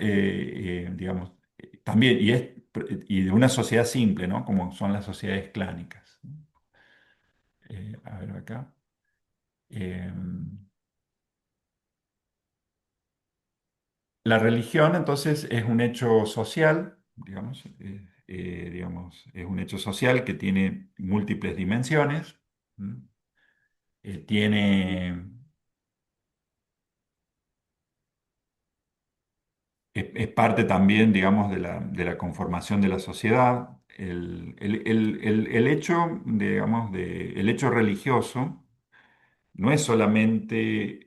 S1: digamos, también, y de una sociedad simple, ¿no? Como son las sociedades clánicas, ¿no? A ver acá. Eh, La religión, entonces, es un hecho social, digamos, es un hecho social que tiene múltiples dimensiones. ¿M? Tiene, es parte también, digamos, de la conformación de la sociedad. El hecho, digamos, el hecho religioso no es solamente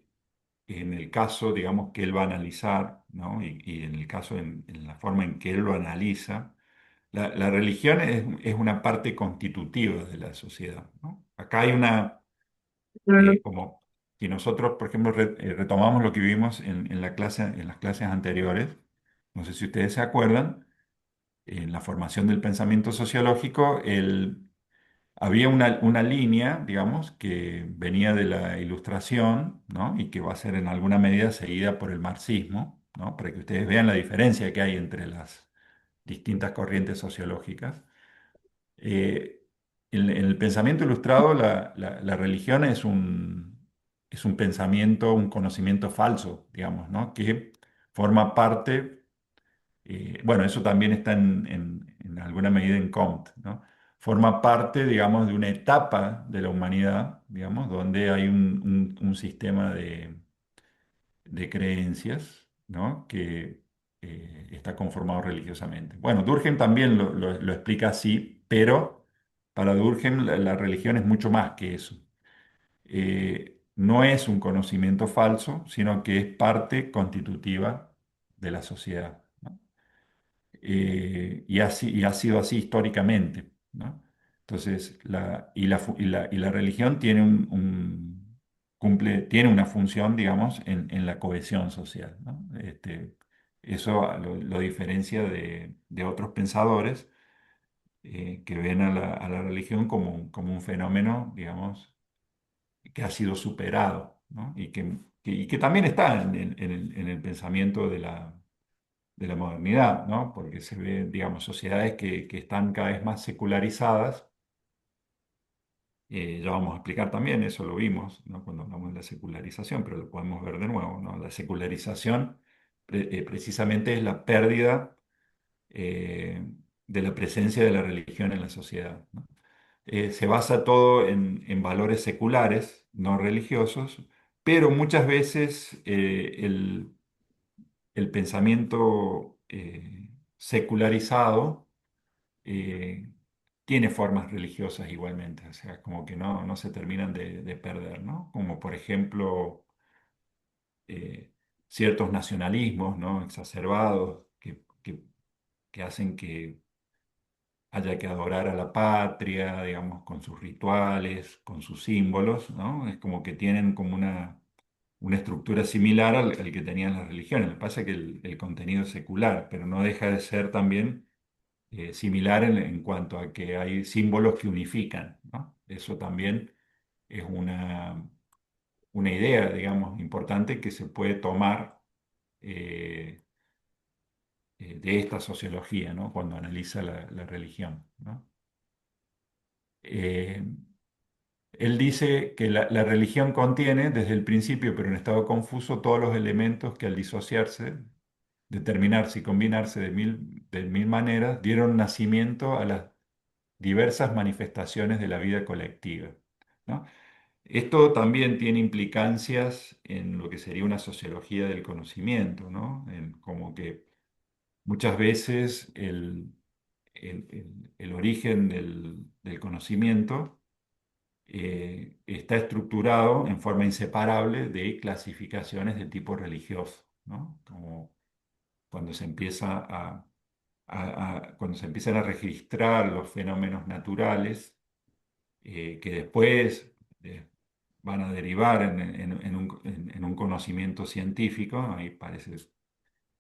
S1: en el caso, digamos, que él va a analizar, ¿no? Y en el caso, en la forma en que él lo analiza. La religión es una parte constitutiva de la sociedad, ¿no? Acá hay como si nosotros, por ejemplo, retomamos lo que vimos en las clases anteriores, no sé si ustedes se acuerdan, en la formación del pensamiento sociológico, había una línea, digamos, que venía de la Ilustración, ¿no? Y que va a ser en alguna medida seguida por el marxismo, ¿no? Para que ustedes vean la diferencia que hay entre las distintas corrientes sociológicas. Eh, en el pensamiento ilustrado, la religión es un pensamiento, un conocimiento falso, digamos, ¿no? Que forma parte, bueno, eso también está en alguna medida en Comte, ¿no? Forma parte, digamos, de una etapa de la humanidad, digamos, donde hay un sistema de creencias, ¿no? Que está conformado religiosamente. Bueno, Durkheim también lo explica así, pero para Durkheim la religión es mucho más que eso. No es un conocimiento falso, sino que es parte constitutiva de la sociedad, ¿no? Y ha sido así históricamente, ¿no? Entonces, la religión tiene una función, digamos, en la cohesión social, ¿no? Eso lo diferencia de otros pensadores que ven a la religión como un fenómeno, digamos, que ha sido superado, ¿no? Y que también está en el pensamiento de la modernidad, ¿no? Porque se ve, digamos, sociedades que están cada vez más secularizadas, Ya vamos a explicar también, eso lo vimos, ¿no? Cuando hablamos de la secularización, pero lo podemos ver de nuevo, ¿no? La secularización precisamente es la pérdida eh, de la presencia de la religión en la sociedad, ¿no? Se basa todo en valores seculares, no religiosos, pero muchas veces el pensamiento secularizado eh, tiene formas religiosas igualmente, o sea, como que no se terminan de perder, ¿no? Como por ejemplo eh, ciertos nacionalismos, ¿no? Exacerbados que hacen que haya que adorar a la patria, digamos, con sus rituales, con sus símbolos, ¿no? Es como que tienen como una estructura similar al que tenían las religiones. Lo que pasa es que el contenido es secular, pero no deja de ser también similar en cuanto a que hay símbolos que unifican, ¿no? Eso también es una idea, digamos, importante que se puede tomar eh, de esta sociología, ¿no? Cuando analiza la religión, ¿no? Eh, Él dice que la religión contiene desde el principio, pero en estado confuso, todos los elementos que al disociarse, determinarse y combinarse de mil maneras, dieron nacimiento a las diversas manifestaciones de la vida colectiva, ¿no? Esto también tiene implicancias en lo que sería una sociología del conocimiento, ¿no? Como que muchas veces el origen del conocimiento está estructurado en forma inseparable de clasificaciones de tipo religioso, ¿no? Como cuando se empieza cuando se empiezan a registrar los fenómenos naturales, que después eh, van a derivar en un conocimiento científico, ahí parece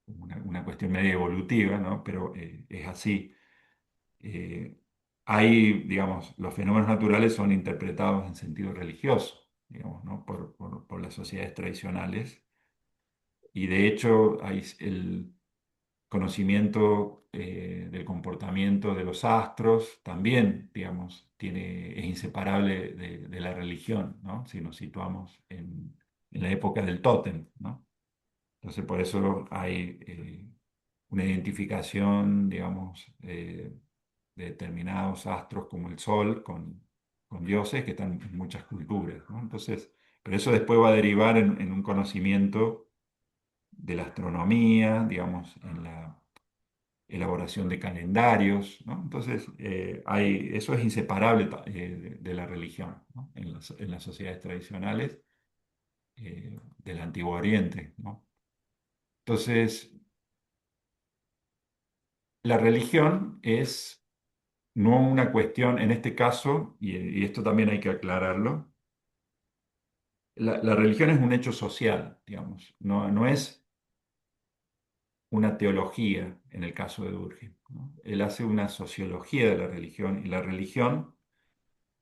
S1: una cuestión medio evolutiva, ¿no? Pero es así. eh, Hay, digamos, los fenómenos naturales son interpretados en sentido religioso, digamos, ¿no? Por las sociedades tradicionales. Y de hecho, hay el conocimiento del comportamiento de los astros también, digamos, es inseparable de la religión, ¿no? Si nos situamos en la época del tótem, ¿no? Entonces, por eso hay una identificación, digamos, de determinados astros como el Sol con dioses que están en muchas culturas, ¿no? Entonces, pero eso después va a derivar en un conocimiento de la astronomía, digamos, en la elaboración de calendarios, ¿no? Entonces, eso es inseparable de la religión, ¿no? En las sociedades tradicionales del Antiguo Oriente, ¿no? Entonces, la religión es no una cuestión, en este caso, y esto también hay que aclararlo, la religión es un hecho social, digamos, no es una teología en el caso de Durkheim, ¿no? Él hace una sociología de la religión y la religión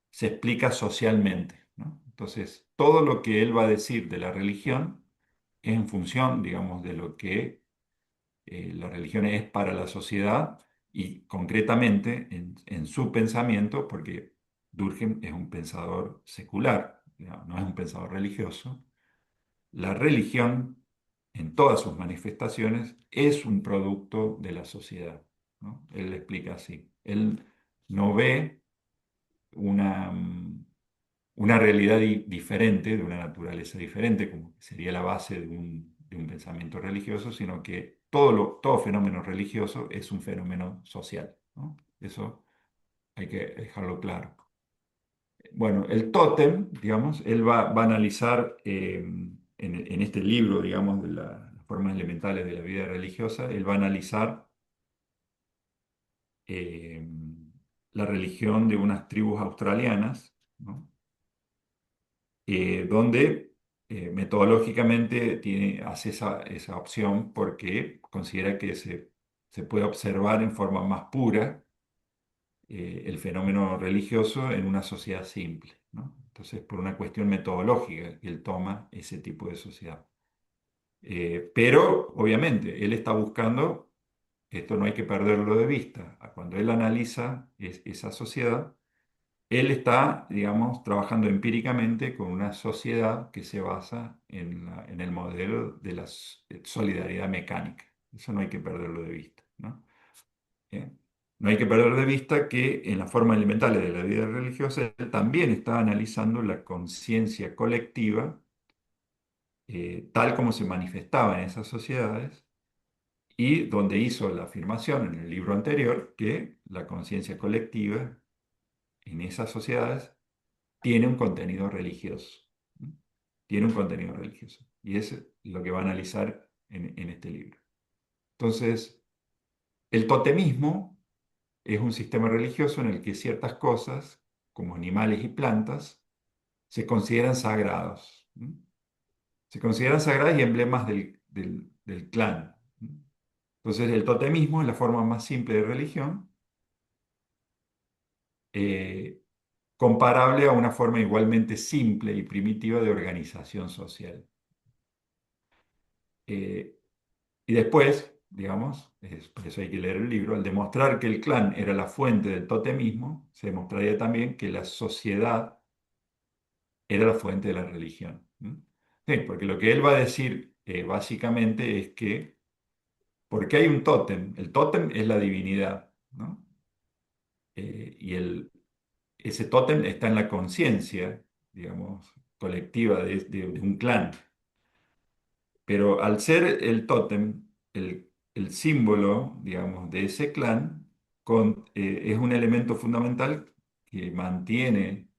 S1: se explica socialmente, ¿no? Entonces, todo lo que él va a decir de la religión es en función, digamos, de lo que la religión es para la sociedad y concretamente en su pensamiento, porque Durkheim es un pensador secular, digamos, no es un pensador religioso. La religión, en todas sus manifestaciones, es un producto de la sociedad, ¿no? Él le explica así. Él no ve una, una realidad diferente, de una naturaleza diferente, como sería la base de un pensamiento religioso, sino que todo fenómeno religioso es un fenómeno social, ¿no? Eso hay que dejarlo claro. Bueno, el tótem, digamos, él va a analizar en este libro, digamos, de las formas elementales de la vida religiosa, él va a analizar eh, la religión de unas tribus australianas, ¿no? Donde metodológicamente hace esa opción porque considera que se puede observar en forma más pura el fenómeno religioso en una sociedad simple, ¿no? Entonces, por una cuestión metodológica, él toma ese tipo de sociedad. Pero, obviamente, él está buscando, esto no hay que perderlo de vista, cuando él analiza esa sociedad, él está, digamos, trabajando empíricamente con una sociedad que se basa en el modelo de la solidaridad mecánica. Eso no hay que perderlo de vista, ¿no? ¿Eh? No hay que perder de vista que en las formas elementales de la vida religiosa él también está analizando la conciencia colectiva tal como se manifestaba en esas sociedades y donde hizo la afirmación en el libro anterior que la conciencia colectiva en esas sociedades tiene un contenido religioso. ¿No? Tiene un contenido religioso. Y es lo que va a analizar en este libro. Entonces, el totemismo es un sistema religioso en el que ciertas cosas, como animales y plantas, se consideran sagrados. ¿No? Se consideran sagradas y emblemas del clan. ¿No? Entonces, el totemismo es la forma más simple de religión, eh, comparable a una forma igualmente simple y primitiva de organización social. Eh, y después, digamos, por eso hay que leer el libro, al demostrar que el clan era la fuente del totemismo, se demostraría también que la sociedad era la fuente de la religión. ¿Mm? Sí, porque lo que él va a decir básicamente es que, porque hay un tótem, el tótem es la divinidad, ¿no? Y ese tótem está en la conciencia, digamos, colectiva de un clan. Pero al ser el tótem, el símbolo, digamos, de ese clan, es un elemento fundamental que mantiene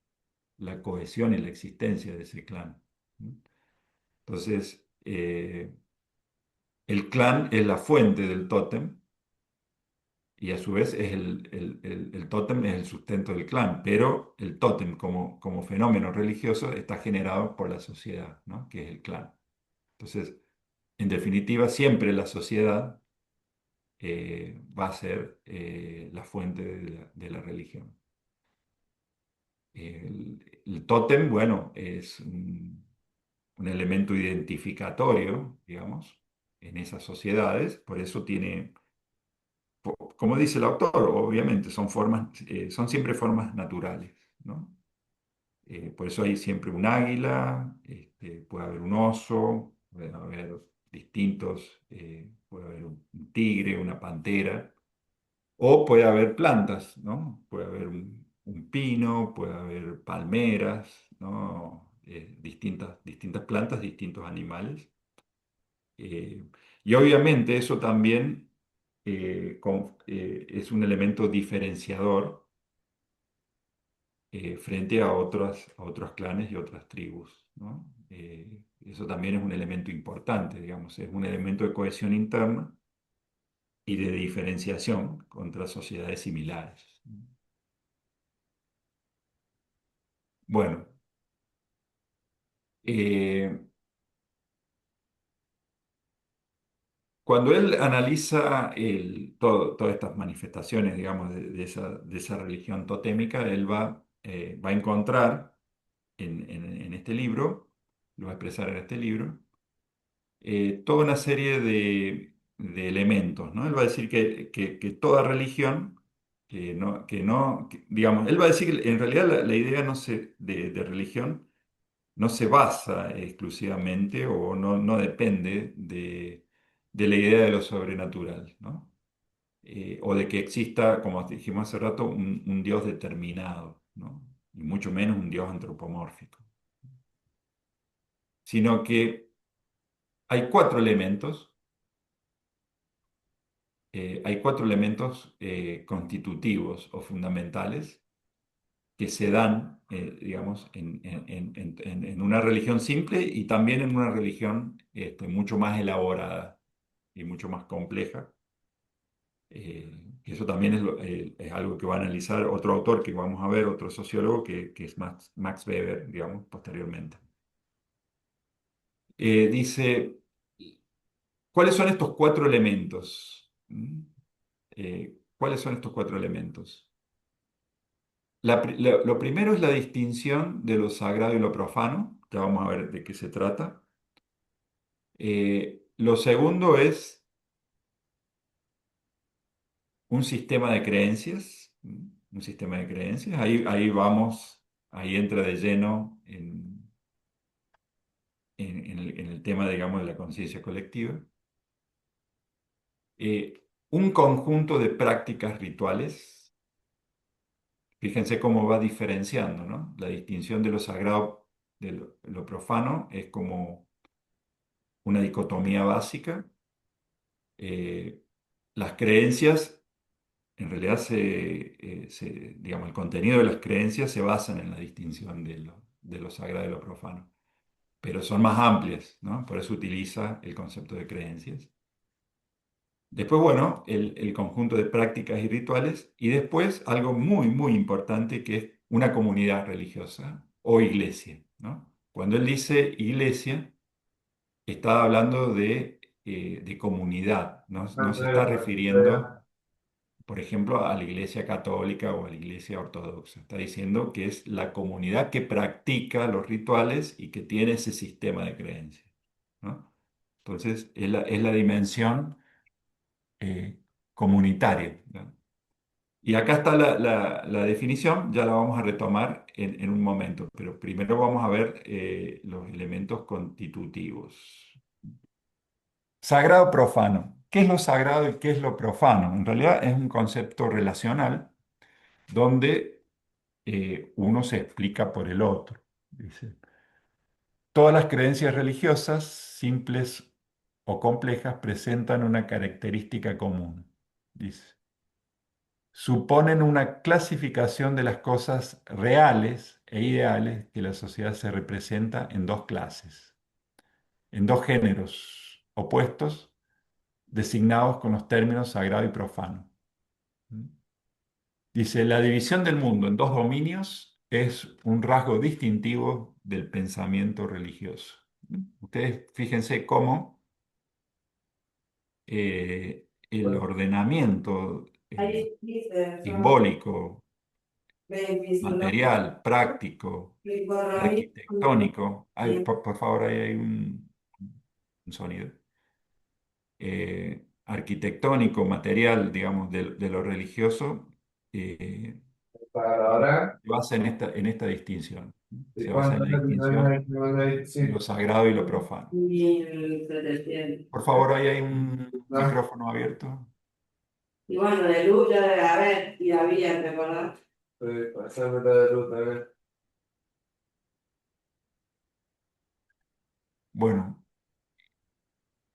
S1: la cohesión y la existencia de ese clan. ¿No? Entonces, el clan es la fuente del tótem y a su vez es el tótem es el sustento del clan, pero el tótem como fenómeno religioso está generado por la sociedad, ¿no? Que es el clan. Entonces, en definitiva, siempre la sociedad va a ser la fuente de la religión. El tótem, bueno, es un elemento identificatorio, digamos, en esas sociedades, por eso tiene, como dice el autor, obviamente son formas, son siempre formas naturales, ¿no? Por eso hay siempre un águila, puede haber un oso, puede haber distintos, puede haber un tigre, una pantera. O puede haber plantas, ¿no? Puede haber un pino, puede haber palmeras, ¿no? Distintas plantas, distintos animales. Eh, y obviamente eso también es un elemento diferenciador frente a otros clanes y otras tribus, ¿no? Eso también es un elemento importante, digamos, es un elemento de cohesión interna y de diferenciación contra sociedades similares. Bueno, Eh, cuando él analiza todas estas manifestaciones, digamos, de esa religión totémica, él va a encontrar en este libro, lo va a expresar en este libro, toda una serie de elementos, ¿no? Él va a decir que toda religión, digamos, él va a decir que en realidad la idea no de religión no se basa exclusivamente o no depende de la idea de lo sobrenatural, ¿no? O de que exista, como dijimos hace rato, un Dios determinado, ¿no? Y mucho menos un Dios antropomórfico, sino que hay cuatro elementos constitutivos o fundamentales que se dan, digamos, en una religión simple y también en una religión mucho más elaborada y mucho más compleja. Y eso también es algo que va a analizar otro autor que vamos a ver, otro sociólogo, que es Max Weber, digamos, posteriormente. Dice, ¿cuáles son estos cuatro elementos? ¿Cuáles son estos cuatro elementos? Lo primero es la distinción de lo sagrado y lo profano, ya vamos a ver de qué se trata. Lo segundo es un sistema de creencias. un sistema de creencias. Ahí vamos, ahí entra de lleno en el tema, digamos, de la conciencia colectiva. Un conjunto de prácticas rituales, fíjense cómo va diferenciando, ¿no? La distinción de lo sagrado de lo profano es como una dicotomía básica. Eh, las creencias, en realidad, digamos, el contenido de las creencias se basan en la distinción de lo sagrado y lo profano, pero son más amplias, ¿no? Por eso utiliza el concepto de creencias. Después, bueno, el conjunto de prácticas y rituales, y después algo muy, muy importante que es una comunidad religiosa o iglesia, ¿no? Cuando él dice iglesia, está hablando de comunidad, ¿no? No se está refiriendo, por ejemplo, a la iglesia católica o a la iglesia ortodoxa. Está diciendo que es la comunidad que practica los rituales y que tiene ese sistema de creencias, ¿no? Entonces, es la dimensión eh, comunitaria, ¿no? Y acá está la definición, ya la vamos a retomar en un momento, pero primero vamos a ver los elementos constitutivos. Sagrado profano. ¿Qué es lo sagrado y qué es lo profano? En realidad es un concepto relacional donde uno se explica por el otro. Dice, todas las creencias religiosas, simples o complejas, presentan una característica común. Dice, suponen una clasificación de las cosas reales e ideales que la sociedad se representa en dos clases, en dos géneros opuestos, designados con los términos sagrado y profano. Dice, la división del mundo en dos dominios es un rasgo distintivo del pensamiento religioso. Ustedes fíjense cómo el ordenamiento simbólico, material, práctico, arquitectónico, por favor, ahí hay un sonido, arquitectónico, material, digamos, de lo religioso, eh,
S3: Ahora,
S1: se basa en esta distinción, ¿no?
S3: ¿de
S1: Se basa en
S3: cuánto
S1: la
S3: es
S1: distinción de lo
S3: sí.
S1: sagrado y lo profano.
S3: 1700.
S1: Por favor, ahí hay un
S3: No,
S1: micrófono abierto.
S3: y bueno, de luz ya debe haber, y había, ¿te acordás? Sí, pasame la de luz también.
S1: Bueno,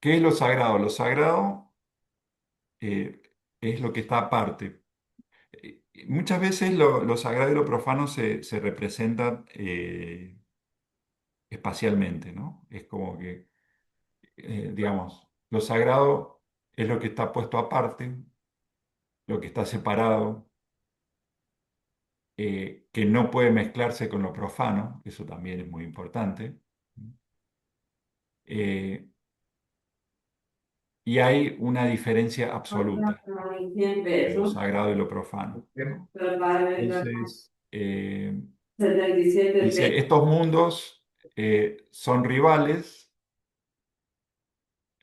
S1: ¿qué es lo sagrado? Lo sagrado eh, es lo que está aparte. Muchas veces lo sagrado y lo profano se representan espacialmente, ¿no? Es como que, digamos, lo sagrado es lo que está puesto aparte, lo que está separado, que no puede mezclarse con lo profano, eso también es muy importante. Eh, y hay una diferencia absoluta entre lo
S3: Pesos.
S1: sagrado y lo profano, ¿no?
S3: Pero para
S1: Entonces,
S3: 77 pesos.
S1: dice, estos mundos son rivales.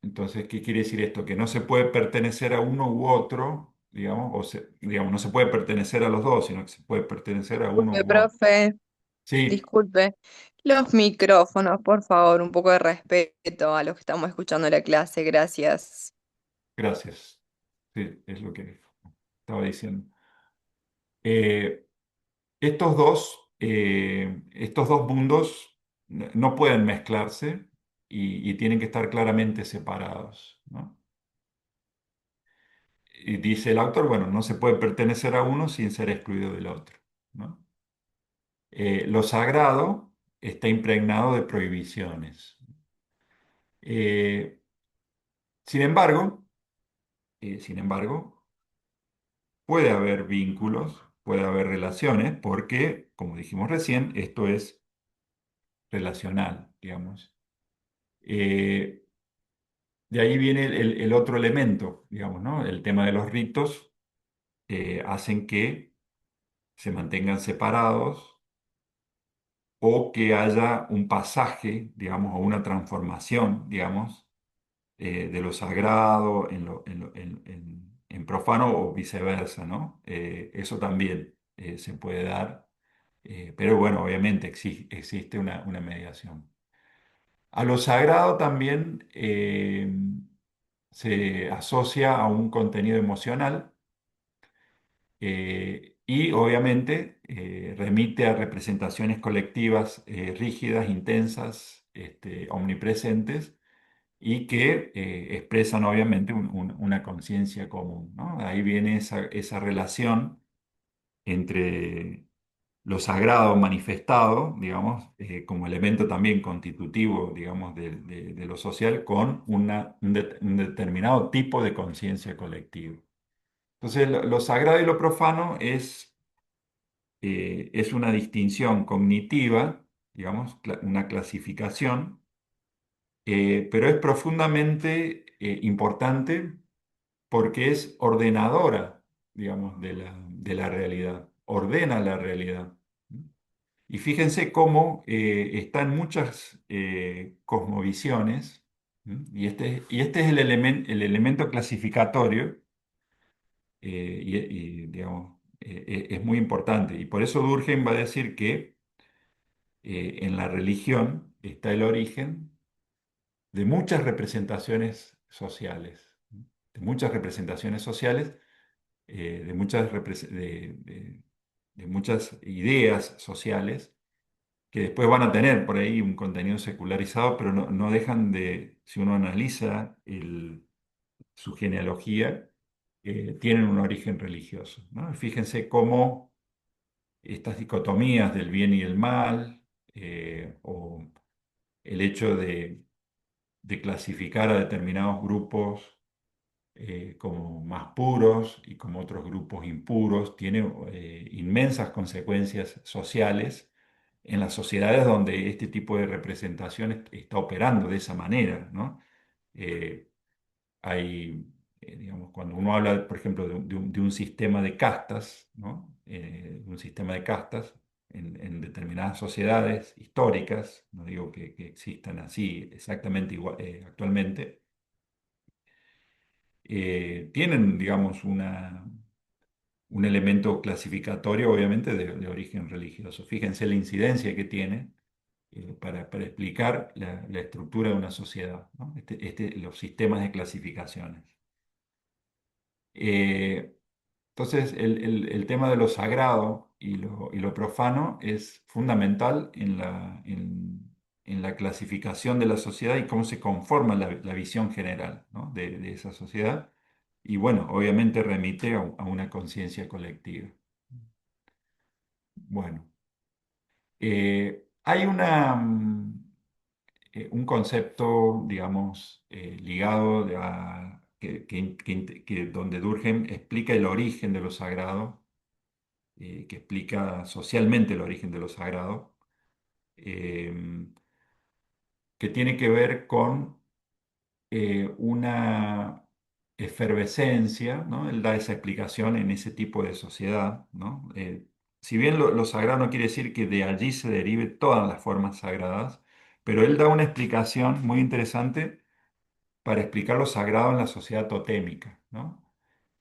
S1: Entonces, ¿qué quiere decir esto? Que no se puede pertenecer a uno u otro, digamos, digamos, no se puede pertenecer a los dos, sino que se puede pertenecer a uno
S4: Disculpe,
S1: u otro.
S4: profe,
S1: Sí,
S4: disculpe. Los micrófonos, por favor, un poco de respeto a los que estamos escuchando la clase, gracias.
S1: gracias. Sí, es lo que estaba diciendo. Eh, estos dos mundos no pueden mezclarse y tienen que estar claramente separados, ¿no? Y dice el autor, bueno, no se puede pertenecer a uno sin ser excluido del otro, ¿no? Lo sagrado está impregnado de prohibiciones. Eh, sin embargo, sin embargo, puede haber vínculos, puede haber relaciones, porque, como dijimos recién, esto es relacional, digamos. Eh, de ahí viene el otro elemento, digamos, ¿no? El tema de los ritos hacen que se mantengan separados o que haya un pasaje, digamos, o una transformación, digamos, de lo sagrado en profano o viceversa, ¿no? Eso también. se puede dar, pero bueno, obviamente existe una mediación. A lo sagrado también se asocia a un contenido emocional y obviamente remite a representaciones colectivas rígidas, intensas, omnipresentes y que expresan obviamente una conciencia común, ¿no? Ahí viene esa relación entre lo sagrado manifestado, digamos, como elemento también constitutivo, digamos, de lo social, con un determinado tipo de conciencia colectiva. Entonces, lo sagrado y lo profano es una distinción cognitiva, digamos, una clasificación, pero es profundamente importante porque es ordenadora, digamos, de la realidad, ordena la realidad. Y fíjense cómo están muchas cosmovisiones, ¿m? Y este es el elemento clasificatorio, digamos, es muy importante. Y por eso Durkheim va a decir que en la religión está el origen de muchas representaciones sociales, ¿m? De muchas representaciones sociales, de muchas ideas sociales que después van a tener por ahí un contenido secularizado, pero no dejan de, si uno analiza su genealogía, tienen un origen religioso, ¿no? Fíjense cómo estas dicotomías del bien y el mal, o el hecho de clasificar a determinados grupos como más puros y como otros grupos impuros, tiene inmensas consecuencias sociales en las sociedades donde este tipo de representación está operando de esa manera, ¿no? Eh, digamos, cuando uno habla, por ejemplo, de un sistema de castas, ¿no? Un sistema de castas en determinadas sociedades históricas, no digo que existan así exactamente igual, actualmente, tienen, digamos, un elemento clasificatorio, obviamente, de origen religioso. Fíjense la incidencia que tiene para explicar la estructura de una sociedad, ¿no? Los sistemas de clasificaciones. Eh, entonces, el tema de lo sagrado y lo profano es fundamental en la clasificación de la sociedad y cómo se conforma la visión general, ¿no? de esa sociedad. Y bueno, obviamente remite a una conciencia colectiva. Bueno, hay un concepto, digamos, ligado donde Durkheim explica el origen de lo sagrado, que explica socialmente el origen de lo sagrado, eh, que tiene que ver con una efervescencia, ¿no? Él da esa explicación en ese tipo de sociedad, ¿no? Si bien lo sagrado no quiere decir que de allí se derive todas las formas sagradas, pero él da una explicación muy interesante para explicar lo sagrado en la sociedad totémica, ¿no?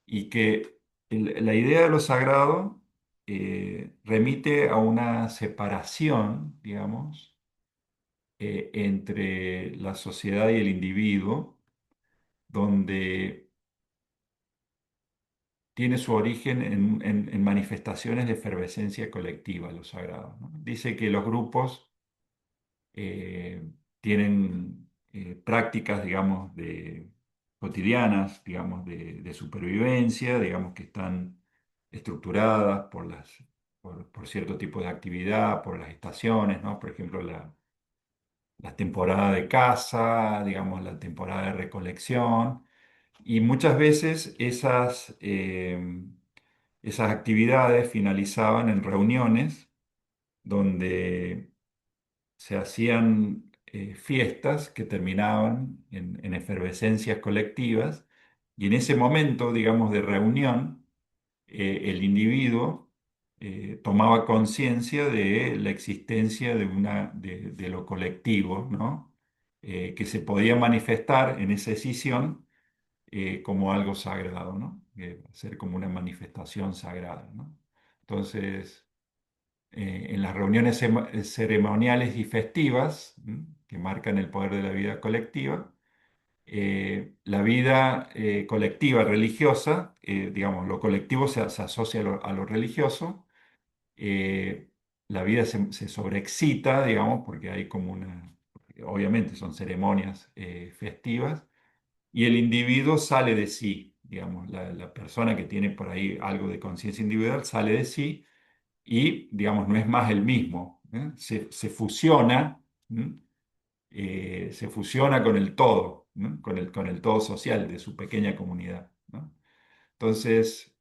S1: Y que la idea de lo sagrado remite a una separación, digamos, entre la sociedad y el individuo, donde tiene su origen en manifestaciones de efervescencia colectiva, lo sagrado, ¿no? Dice que los grupos eh, tienen prácticas, digamos, cotidianas, digamos, de supervivencia, digamos, que están estructuradas por cierto tipo de actividad, por las estaciones, ¿no? Por ejemplo, la temporada de caza, digamos, la temporada de recolección, y muchas veces esas actividades finalizaban en reuniones donde se hacían fiestas que terminaban en efervescencias colectivas, y en ese momento, digamos, de reunión, el individuo tomaba conciencia de la existencia de lo colectivo, ¿no? Que se podía manifestar en esa escisión como algo sagrado, ¿no? Ser como una manifestación sagrada, ¿no? Entonces, en las reuniones ceremoniales y festivas, que marcan el poder de la vida colectiva, la vida colectiva religiosa, digamos, lo colectivo se asocia a lo religioso, eh, la vida se sobreexcita, digamos, porque hay como obviamente son ceremonias festivas, y el individuo sale de sí, digamos, la persona que tiene por ahí algo de conciencia individual sale de sí y, digamos, no es más el mismo, ¿eh? Se fusiona, ¿m? Se fusiona con el todo, ¿no? Con el todo social de su pequeña comunidad, ¿no? Entonces,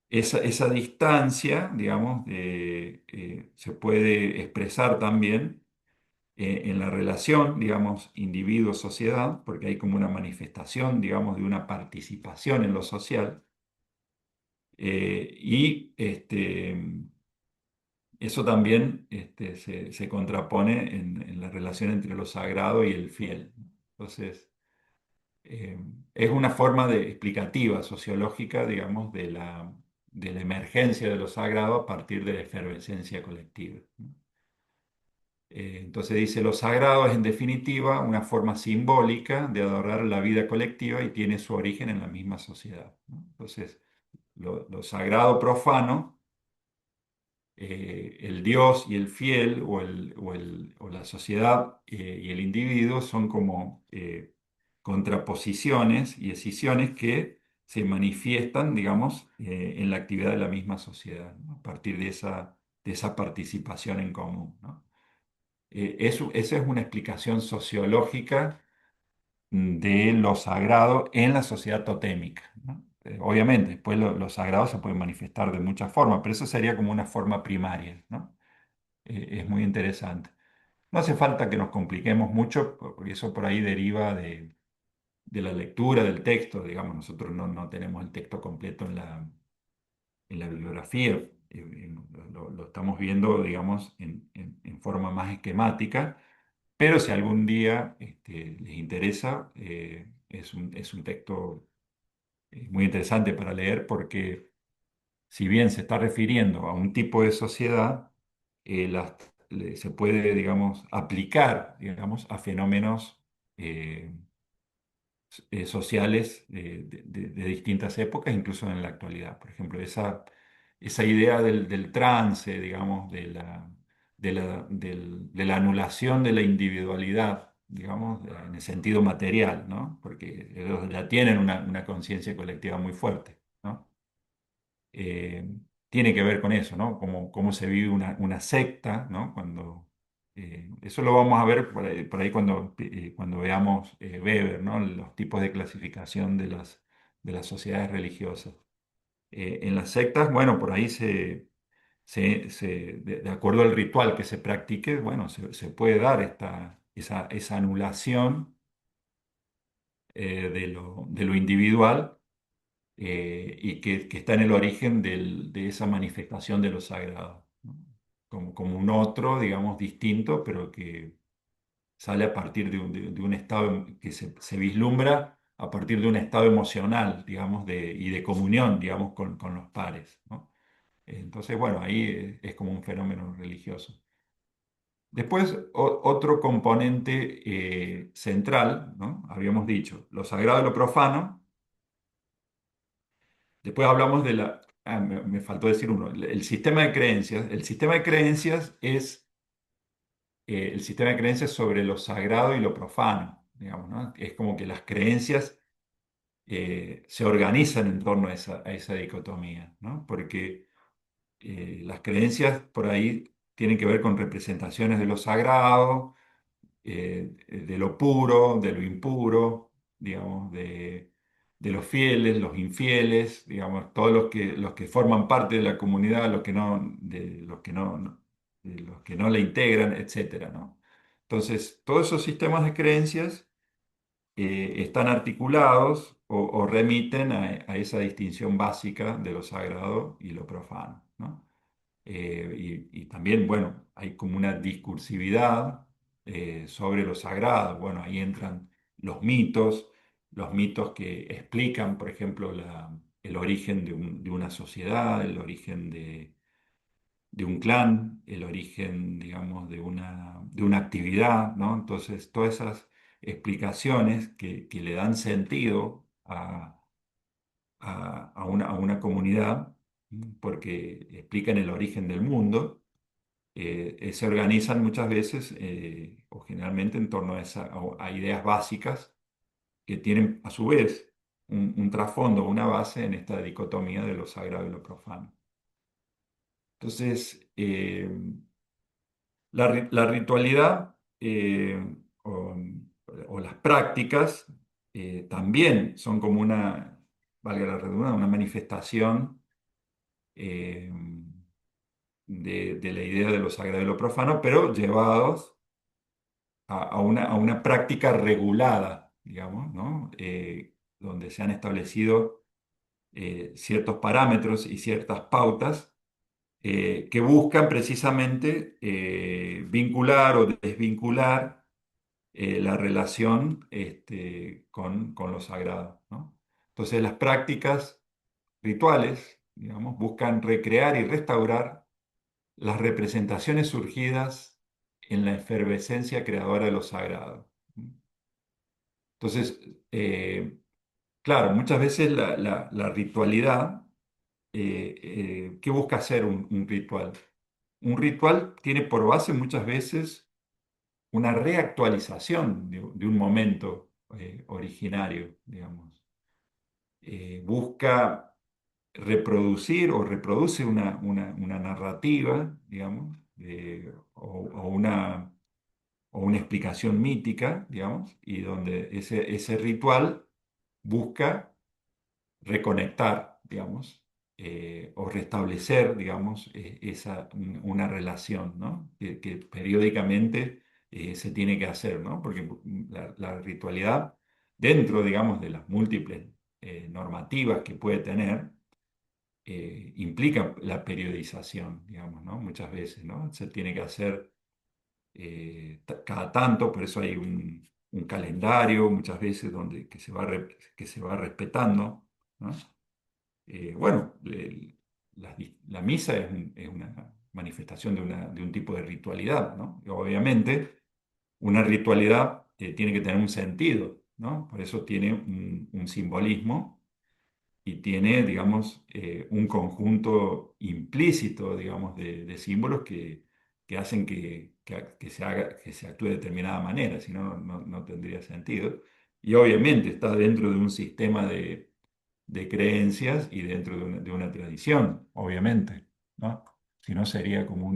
S1: esa distancia, digamos, se puede expresar también en la relación, digamos, individuo-sociedad, porque hay como una manifestación, digamos, de una participación en lo social. Y eso también se contrapone en la relación entre lo sagrado y el fiel. Entonces, eh, es una forma explicativa, sociológica, digamos, de la emergencia de lo sagrado a partir de la efervescencia colectiva, ¿no? Entonces dice, lo sagrado es en definitiva una forma simbólica de adorar la vida colectiva y tiene su origen en la misma sociedad, ¿no? Entonces, lo sagrado profano, el Dios y el fiel o la sociedad y el individuo son como contraposiciones y escisiones que se manifiestan, digamos, en la actividad de la misma sociedad, ¿no? A partir de esa participación en común, ¿no? Esa es una explicación sociológica de lo sagrado en la sociedad totémica, ¿no? Obviamente, después lo sagrado se puede manifestar de muchas formas, pero eso sería como una forma primaria, ¿no? Es muy interesante. No hace falta que nos compliquemos mucho, porque eso por ahí deriva de la lectura del texto, digamos, nosotros no tenemos el texto completo en la bibliografía, lo estamos viendo, digamos, en forma más esquemática, pero si algún día les interesa, es un texto muy interesante para leer porque si bien se está refiriendo a un tipo de sociedad, se puede, digamos, aplicar, digamos, a fenómenos sociales de distintas épocas, incluso en la actualidad. Por ejemplo, esa idea del trance, digamos, de la anulación de la individualidad, digamos, en el sentido material, ¿no? Porque ellos ya tienen una conciencia colectiva muy fuerte, ¿no? eh, Tiene que ver con eso, ¿no? Cómo se vive una secta, ¿no? Eso lo vamos a ver por ahí cuando veamos Weber, ¿no? Los tipos de clasificación de las sociedades religiosas. En las sectas, bueno, por ahí de acuerdo al ritual que se practique, bueno, se puede dar esa anulación de lo individual y que está en el origen de esa manifestación de lo sagrado, ¿no? Como un otro, digamos, distinto, pero que sale a partir de un estado que se vislumbra a partir de un estado emocional, digamos, y de comunión, digamos, con los pares, ¿no? Entonces, bueno, ahí es como un fenómeno religioso. Después, otro componente central, ¿no? Habíamos dicho, lo sagrado y lo profano. Después hablamos me faltó decir uno, el sistema de creencias. El sistema de creencias es el sistema de creencias sobre lo sagrado y lo profano, digamos, ¿no? Es como que las creencias se organizan en torno a esa dicotomía, ¿no? Porque las creencias por ahí tienen que ver con representaciones de lo sagrado, de lo puro, de lo impuro, digamos, de los fieles, los infieles, digamos, todos los que forman parte de la comunidad, de los que no la integran, etcétera, ¿no? Entonces, todos esos sistemas de creencias están articulados o remiten a esa distinción básica de lo sagrado y lo profano, ¿no? Y también, bueno, hay como una discursividad sobre lo sagrado. Bueno, ahí entran los mitos que explican, por ejemplo, el origen de una sociedad, el origen de un clan, el origen, digamos, de una actividad, ¿no? Entonces, todas esas explicaciones que le dan sentido a una comunidad, porque explican el origen del mundo, se organizan muchas veces o generalmente en torno a ideas básicas que tienen a su vez un trasfondo, una base en esta dicotomía de lo sagrado y lo profano. Entonces, la ritualidad o las prácticas también son como valga la redundancia, una manifestación eh, de la idea de lo sagrado y lo profano, pero llevados a una práctica regulada, digamos, ¿no? Donde se han establecido ciertos parámetros y ciertas pautas que buscan precisamente vincular o desvincular la relación con lo sagrado, ¿no? Entonces las prácticas rituales, digamos, buscan recrear y restaurar las representaciones surgidas en la efervescencia creadora de lo sagrado. Entonces, claro, muchas veces la ritualidad, ¿qué busca hacer un ritual? Un ritual tiene por base muchas veces una reactualización de un momento originario, digamos. Busca reproducir o reproduce una narrativa, digamos, o una explicación mítica, digamos, y donde ese ritual busca reconectar, digamos, o restablecer, digamos, una relación, ¿no? Que periódicamente se tiene que hacer, ¿no? Porque la ritualidad, dentro, digamos, de las múltiples normativas que puede tener, implica la periodización, digamos, ¿no? Muchas veces, ¿no? Se tiene que hacer cada tanto, por eso hay un calendario muchas veces donde, que se va respetando, ¿no? Bueno, la misa es una manifestación de un tipo de ritualidad, ¿no? Y obviamente, una ritualidad tiene que tener un sentido, ¿no? Por eso tiene un simbolismo y tiene, digamos, un conjunto implícito, digamos, de símbolos que hacen que se haga, que se actúe de determinada manera, si no, no tendría sentido. Y obviamente está dentro de un sistema de creencias y dentro de una tradición, obviamente, ¿no? Si no sería como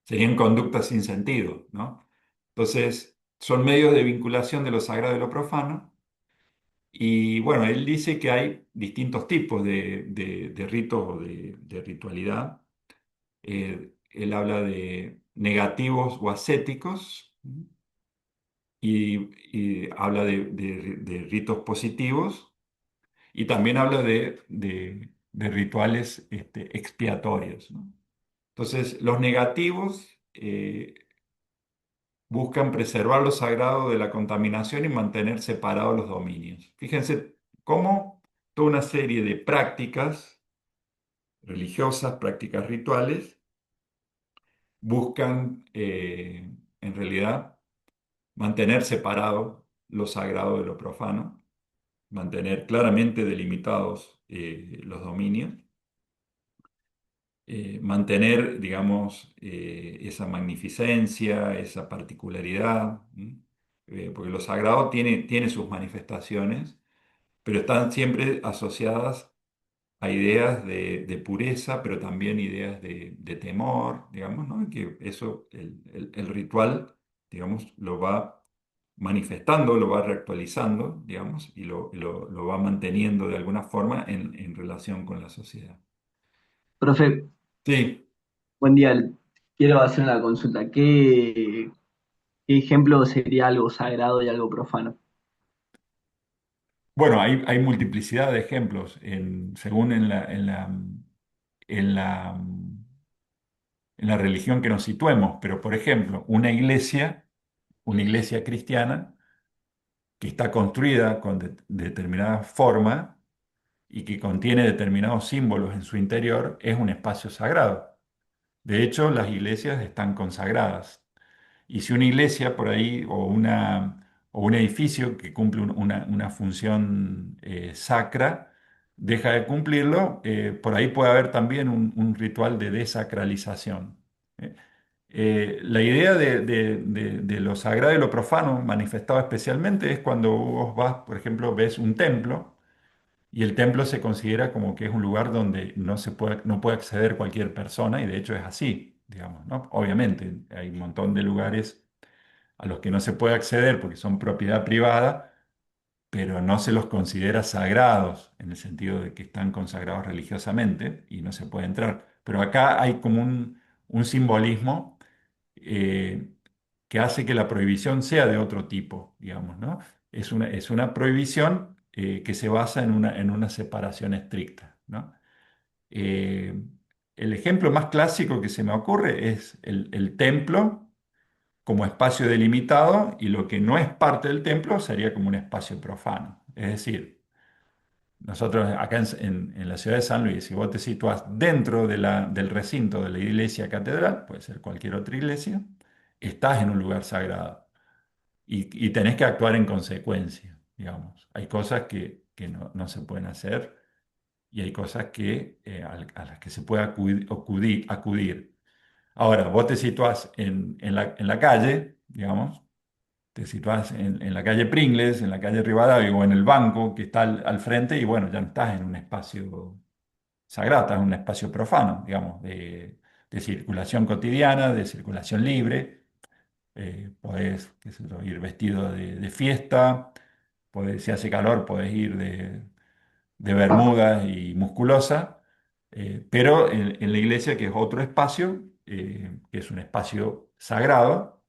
S1: serían conductas sin sentido, ¿no? Entonces, son medios de vinculación de lo sagrado y lo profano. Y bueno, él dice que hay distintos tipos de ritos o de ritualidad. Él habla de negativos o ascéticos y habla de ritos positivos y también habla de rituales expiatorios, ¿no? Entonces, los negativos buscan preservar lo sagrado de la contaminación y mantener separados los dominios. Fíjense cómo toda una serie de prácticas religiosas, prácticas rituales, buscan en realidad mantener separado lo sagrado de lo profano, mantener claramente delimitados los dominios, mantener, digamos, esa magnificencia, esa particularidad, ¿m? Porque lo sagrado tiene sus manifestaciones, pero están siempre asociadas a ideas de pureza, pero también ideas de temor, digamos, ¿no? Y que eso, el ritual, digamos, lo va manifestando, lo va reactualizando, digamos, y lo va manteniendo de alguna forma en relación con la sociedad.
S5: Profe,
S1: Sí.
S5: buen día. Quiero hacer una consulta. ¿Qué ejemplo sería algo sagrado y algo profano?
S1: Bueno, hay multiplicidad de ejemplos según en la, en la religión que nos situemos, pero por ejemplo, una iglesia cristiana que está construida con determinada forma, y que contiene determinados símbolos en su interior, es un espacio sagrado. De hecho, las iglesias están consagradas. Y si una iglesia por ahí o un edificio que cumple una función sacra deja de cumplirlo, por ahí puede haber también un ritual de desacralización. ¿eh? La idea de lo sagrado y lo profano manifestado especialmente es cuando vos vas, por ejemplo, ves un templo y el templo se considera como que es un lugar donde no puede acceder cualquier persona y de hecho es así, digamos, ¿no? Obviamente hay un montón de lugares a los que no se puede acceder porque son propiedad privada, pero no se los considera sagrados en el sentido de que están consagrados religiosamente y no se puede entrar. Pero acá hay como un simbolismo eh, que hace que la prohibición sea de otro tipo, digamos, ¿no? Es una prohibición que se basa en una separación estricta, ¿no? Eh, el ejemplo más clásico que se me ocurre es el templo como espacio delimitado y lo que no es parte del templo sería como un espacio profano. Es decir, nosotros acá en la ciudad de San Luis, si vos te situás dentro del recinto de la iglesia catedral, puede ser cualquier otra iglesia, estás en un lugar sagrado y tenés que actuar en consecuencia, digamos. Hay cosas que no se pueden hacer y hay cosas a las que se puede acudir. Ahora, vos te situás en la calle, digamos, te situás en la calle Pringles, en la calle Rivadavia o en el banco que está al frente y bueno, ya no estás en un espacio sagrado, estás en un espacio profano, digamos, de circulación cotidiana, de circulación libre. Podés, qué sé yo, ir vestido de fiesta, si hace calor, podés ir de bermudas y musculosa, pero en la iglesia, que es otro espacio, que es un espacio sagrado,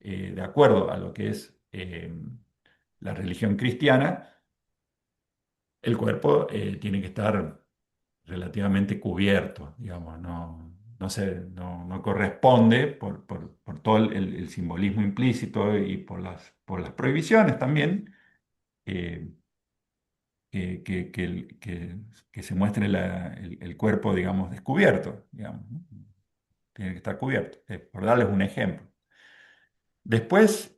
S1: de acuerdo a lo que es la religión cristiana, el cuerpo tiene que estar relativamente cubierto, digamos, no corresponde por todo el simbolismo implícito y por las prohibiciones también, eh, que se muestre el cuerpo, digamos, descubierto, digamos, ¿no? Tiene que estar cubierto, por darles un ejemplo. Después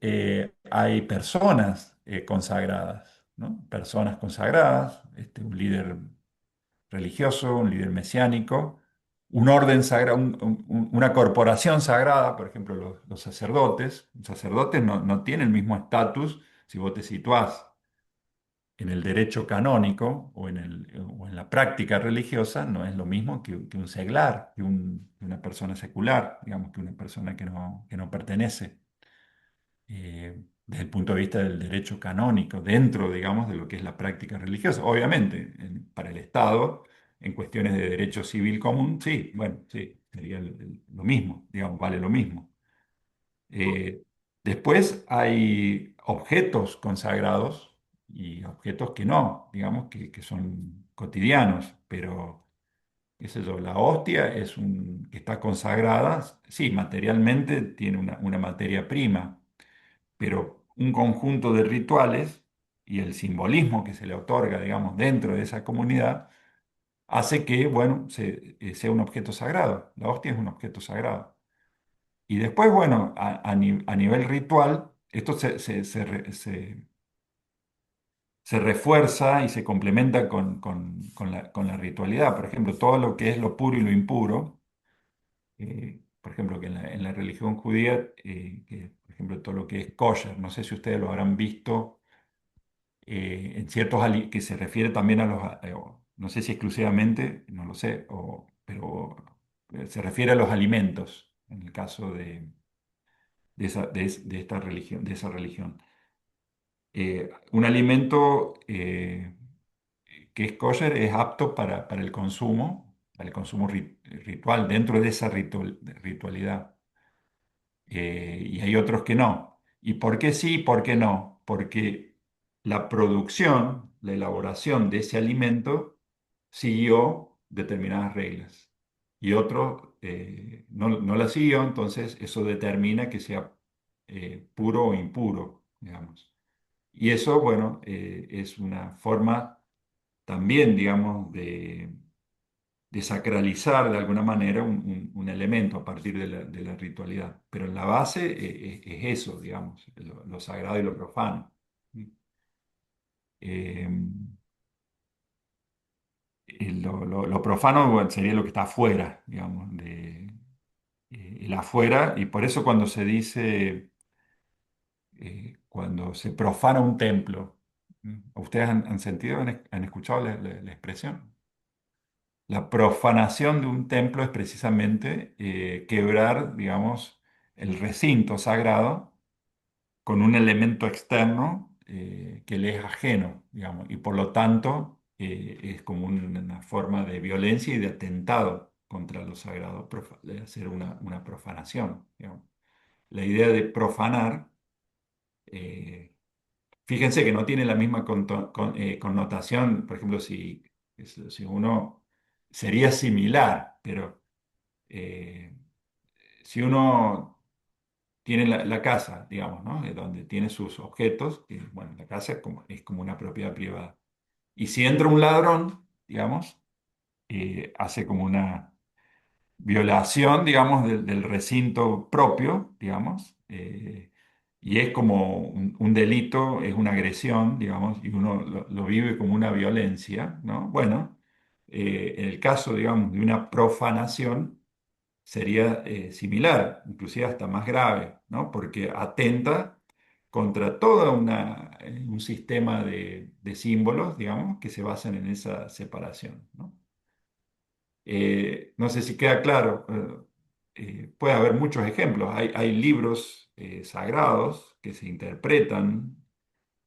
S1: hay personas consagradas, ¿no? Personas consagradas, un líder religioso, un líder mesiánico, un orden sagrado, una corporación sagrada, por ejemplo, los sacerdotes. Los sacerdotes no tienen el mismo estatus si vos te situás en el derecho canónico o en la práctica religiosa, no es lo mismo que un seglar, que una persona secular, digamos, que una persona que no pertenece desde el punto de vista del derecho canónico, dentro, digamos, de lo que es la práctica religiosa. Obviamente, para el Estado, en cuestiones de derecho civil común, sí, bueno, sí, sería lo mismo, digamos, vale lo mismo. Eh, Después hay objetos consagrados y objetos que no, digamos, que son cotidianos, pero, qué sé yo, la hostia que está consagrada, sí, materialmente tiene una materia prima, pero un conjunto de rituales y el simbolismo que se le otorga, digamos, dentro de esa comunidad, hace que, bueno, sea un objeto sagrado. La hostia es un objeto sagrado. Y después, bueno, a nivel ritual, esto se refuerza y se complementa con la ritualidad. Por ejemplo, todo lo que es lo puro y lo impuro, por ejemplo, que en la religión judía, que, por ejemplo, todo lo que es kosher, no sé si ustedes lo habrán visto en que se refiere también a no sé si exclusivamente, no lo sé, pero se refiere a los alimentos, en el caso de esta religión, de esa religión. Un alimento que es kosher es apto para el consumo ritual, dentro de esa ritualidad. Y hay otros que no. ¿Y por qué sí y por qué no? Porque la producción, la elaboración de ese alimento siguió determinadas reglas y otro no la siguió, entonces eso determina que sea puro o impuro, digamos. Y eso, bueno, es una forma también, digamos, de sacralizar de alguna manera un elemento a partir de la ritualidad. Pero en la base es eso, digamos, lo sagrado y lo profano. Eh, lo profano, bueno, sería lo que está afuera, digamos, el afuera, y por eso cuando se dice, cuando se profana un templo, ¿ustedes han sentido, han escuchado la expresión? La profanación de un templo es precisamente quebrar, digamos, el recinto sagrado con un elemento externo que le es ajeno, digamos, y por lo tanto es como una forma de violencia y de atentado contra lo sagrado, de hacer una profanación, digamos. La idea de profanar, eh, fíjense que no tiene la misma connotación, por ejemplo, si uno sería similar, pero eh, si uno tiene la casa, digamos, ¿no? Donde tiene sus objetos, que, bueno, la casa es como una propiedad privada. Y si entra un ladrón, digamos, hace como una violación, digamos, del recinto propio, digamos, y es como un delito, es una agresión, digamos, y uno lo vive como una violencia, ¿no? Bueno, en el caso, digamos, de una profanación, sería similar, inclusive hasta más grave, ¿no? Porque atenta contra todo un sistema de símbolos, digamos, que se basan en esa separación, ¿no? No sé si queda claro, puede haber muchos ejemplos. Hay libros sagrados que se interpretan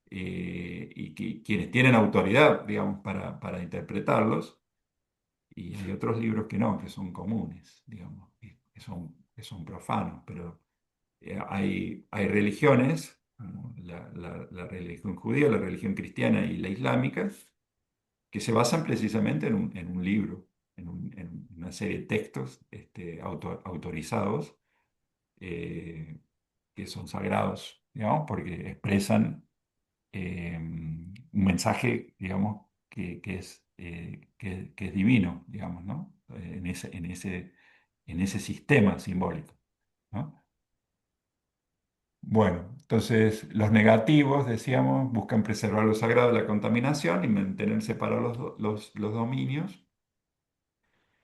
S1: y que quienes tienen autoridad, digamos, para interpretarlos, y hay otros libros que no, que son comunes, digamos, que son profanos, pero hay religiones, como la religión judía, la religión cristiana y la islámica, que se basan precisamente en un libro, en una serie de textos autorizados, eh, que son sagrados, digamos, porque expresan un mensaje, digamos, que es divino, digamos, ¿no? En ese sistema simbólico, ¿no? Bueno, entonces los negativos, decíamos, buscan preservar lo sagrado de la contaminación y mantener separados los dominios.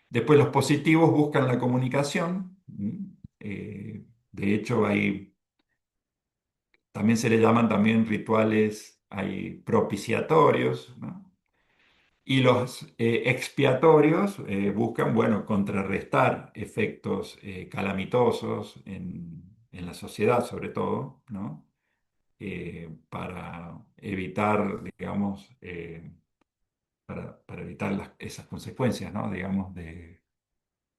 S1: Después los positivos buscan la comunicación. De hecho, también se le llaman también rituales, hay propiciatorios, ¿no? Y los expiatorios buscan, bueno, contrarrestar efectos calamitosos en la sociedad, sobre todo, ¿no? Para evitar, digamos, para evitar esas consecuencias, ¿no? Digamos, de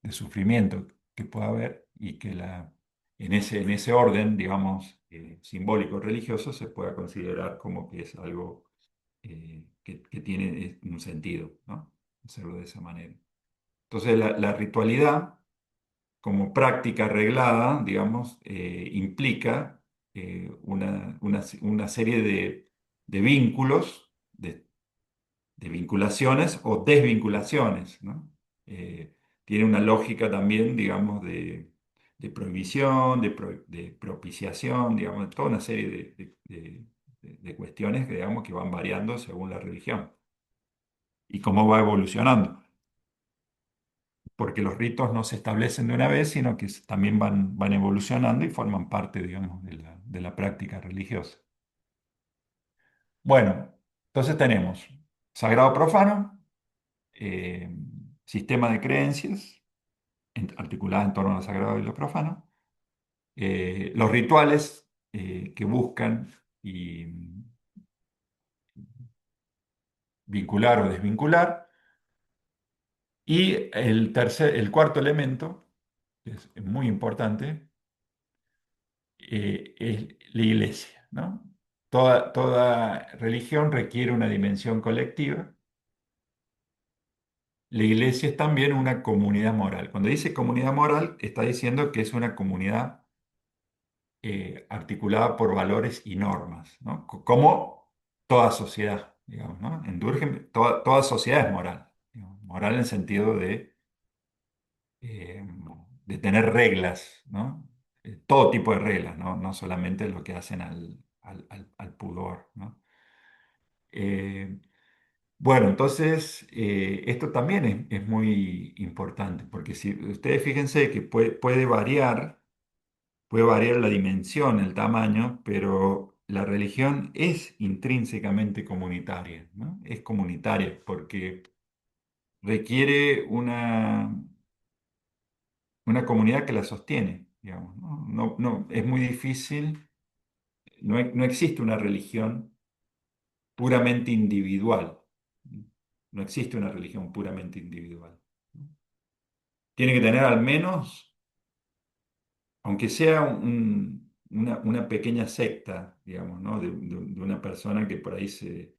S1: sufrimiento que pueda haber y que en ese orden, digamos, simbólico religioso se pueda considerar como que es algo que tiene un sentido, ¿no? Hacerlo de esa manera. Entonces, la ritualidad, como práctica reglada, digamos, implica una serie de vínculos, de vinculaciones o desvinculaciones, ¿no? Tiene una lógica también, digamos, de prohibición, de propiciación, digamos, toda una serie de cuestiones que, digamos, que van variando según la religión y cómo va evolucionando, porque los ritos no se establecen de una vez, sino que también van evolucionando y forman parte, digamos, de la práctica religiosa. Bueno, entonces tenemos sagrado profano, eh, sistema de creencias articuladas en torno a lo sagrado y lo profano, los rituales que buscan y vincular o desvincular, y el cuarto elemento, que es muy importante, es la iglesia, ¿no? Toda religión requiere una dimensión colectiva. La iglesia es también una comunidad moral. Cuando dice comunidad moral, está diciendo que es una comunidad articulada por valores y normas, ¿no? Como toda sociedad, digamos, ¿no? En Durkheim toda sociedad es moral, digamos, moral en el sentido eh, de tener reglas, ¿no? Todo tipo de reglas, ¿no? No solamente lo que hacen al pudor, ¿no? Eh, bueno, entonces esto también es muy importante, porque si ustedes fíjense que puede variar la dimensión, el tamaño, pero la religión es intrínsecamente comunitaria, ¿no? Es comunitaria porque requiere una comunidad que la sostiene, digamos, ¿no? Es muy difícil, no existe una religión puramente individual. No existe una religión puramente individual. Tiene que tener al menos, aunque sea una pequeña secta, digamos, ¿no? De una persona que por ahí se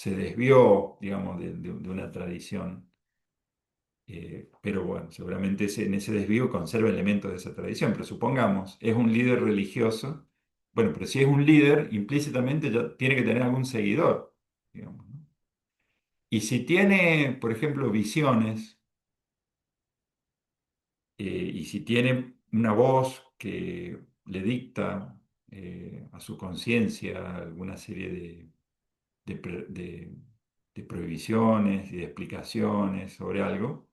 S1: desvió, digamos, de una tradición. Pero bueno, seguramente en ese desvío conserva elementos de esa tradición. Pero supongamos, es un líder religioso. Bueno, pero si es un líder, implícitamente ya tiene que tener algún seguidor, digamos, ¿no? Y si tiene, por ejemplo, visiones, y si tiene una voz que le dicta a su conciencia alguna serie de, pre- de- de prohibiciones y de explicaciones sobre algo,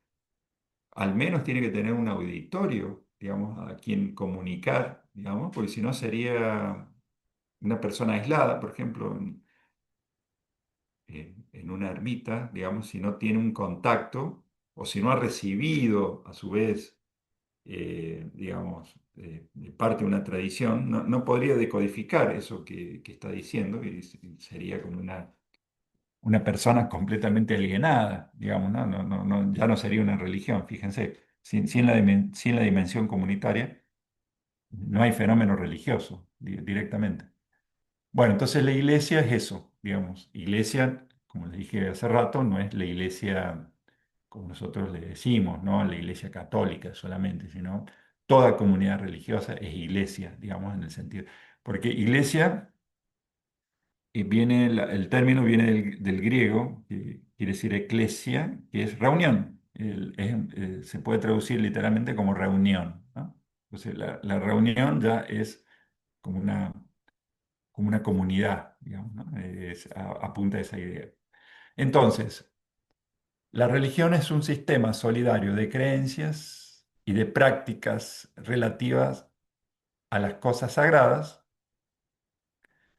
S1: al menos tiene que tener un auditorio, digamos, a quien comunicar, digamos, porque si no sería una persona aislada, por ejemplo, en una ermita, digamos, si no tiene un contacto o si no ha recibido a su vez, digamos, de parte de una tradición, no podría decodificar eso que está diciendo y sería como una persona completamente alienada, digamos, ¿no? Ya no sería una religión, fíjense, sin la dimensión comunitaria no hay fenómeno religioso directamente. Bueno, entonces la iglesia es eso, digamos. Iglesia, como les dije hace rato, no es la iglesia como nosotros le decimos, ¿no? La iglesia católica solamente, sino toda comunidad religiosa es iglesia, digamos, en el sentido. Porque iglesia, el término viene del griego, que quiere decir eclesia, que es reunión. Se puede traducir literalmente como reunión, ¿no? Entonces la reunión ya es como una comunidad, digamos, ¿no? Apunta a esa idea. Entonces, la religión es un sistema solidario de creencias y de prácticas relativas a las cosas sagradas,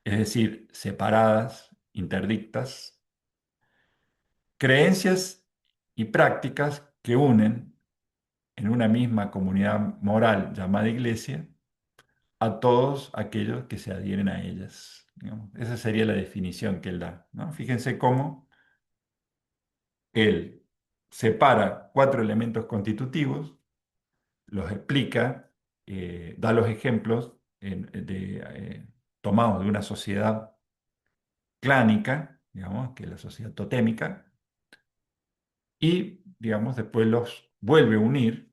S1: es decir, separadas, interdictas, creencias y prácticas que unen en una misma comunidad moral llamada iglesia a todos aquellos que se adhieren a ellas, digamos. Esa sería la definición que él da, ¿no? Fíjense cómo él separa cuatro elementos constitutivos, los explica, da los ejemplos tomados de una sociedad clánica, digamos, que es la sociedad totémica, y, digamos, después los vuelve a unir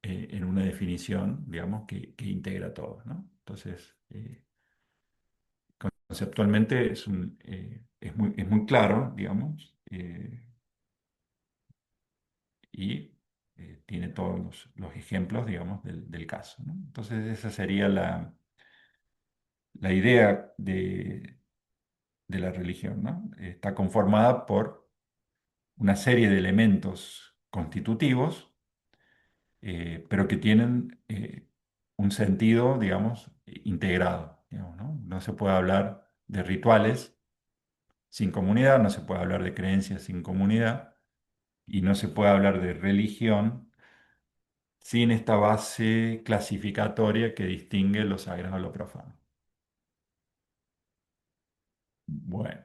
S1: en una definición, digamos, que integra todo, ¿no? Entonces, conceptualmente es muy claro, digamos, y tiene todos los ejemplos, digamos, del caso, ¿no? Entonces, esa sería la idea de la religión, ¿no? Está conformada por una serie de elementos constitutivos, pero que tienen un sentido, digamos, integrado, digamos, ¿no? No se puede hablar de rituales sin comunidad, no se puede hablar de creencias sin comunidad, y no se puede hablar de religión sin esta base clasificatoria que distingue lo sagrado de lo profano. Bueno,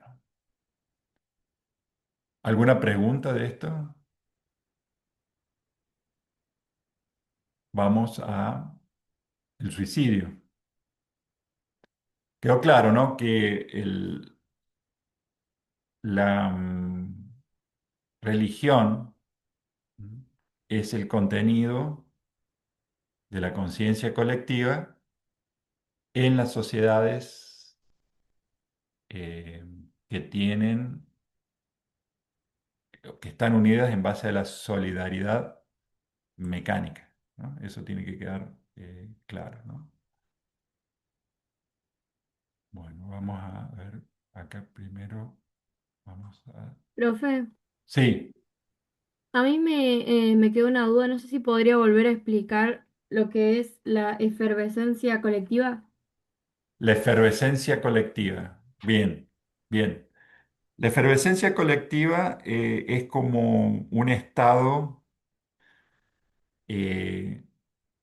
S1: ¿alguna pregunta de esto? Vamos a el suicidio. Quedó claro, ¿no? Que la religión es el contenido de la conciencia colectiva en las sociedades que tienen que están unidas en base a la solidaridad mecánica, ¿no? Eso tiene que quedar claro, ¿no? Bueno, vamos a ver acá primero. Vamos a...
S2: Profe,
S1: Sí,
S2: a mí me quedó una duda, no sé si podría volver a explicar lo que es la efervescencia colectiva.
S1: la efervescencia colectiva. Bien, bien. La efervescencia colectiva es como un estado eh,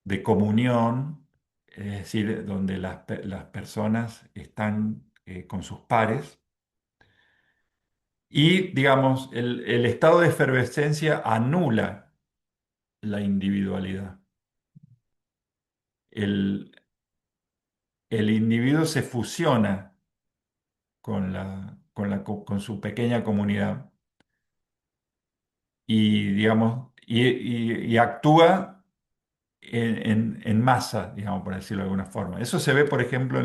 S1: de comunión, es decir, donde las personas están con sus pares y, digamos, el estado de efervescencia anula la individualidad. El, el individuo se fusiona con su pequeña comunidad y, digamos, y actúa en masa, digamos, por decirlo de alguna forma. Eso se ve, por ejemplo,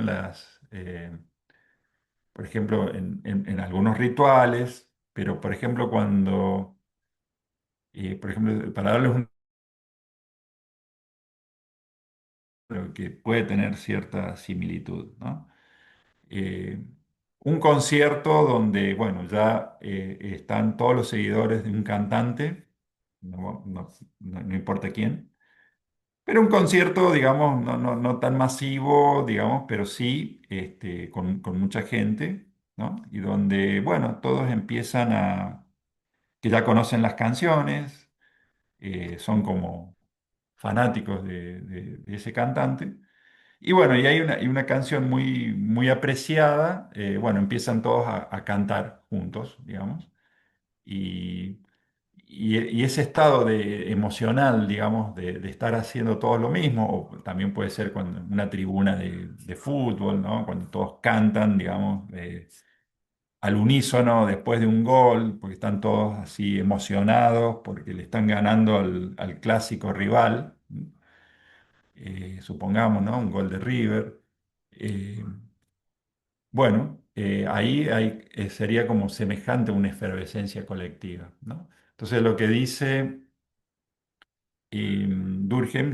S1: por ejemplo, en algunos rituales, pero, por ejemplo, por ejemplo, para darles un ejemplo que puede tener cierta similitud, ¿no? Eh, un concierto donde, bueno, ya están todos los seguidores de un cantante, no importa quién, pero un concierto, digamos, no tan masivo, digamos, pero sí con mucha gente, ¿no? Y donde, bueno, todos empiezan que ya conocen las canciones, son como fanáticos de ese cantante. Y bueno, y hay una canción muy apreciada, bueno, empiezan todos a cantar juntos, digamos. Y, y ese estado emocional, digamos, de estar haciendo todos lo mismo, o también puede ser cuando en una tribuna de fútbol, ¿no? Cuando todos cantan, digamos, al unísono después de un gol, porque están todos así emocionados, porque le están ganando al clásico rival, supongamos, ¿no? Un gol de River. Eh, bueno, sería como semejante a una efervescencia colectiva, ¿no? Entonces lo que dice Durkheim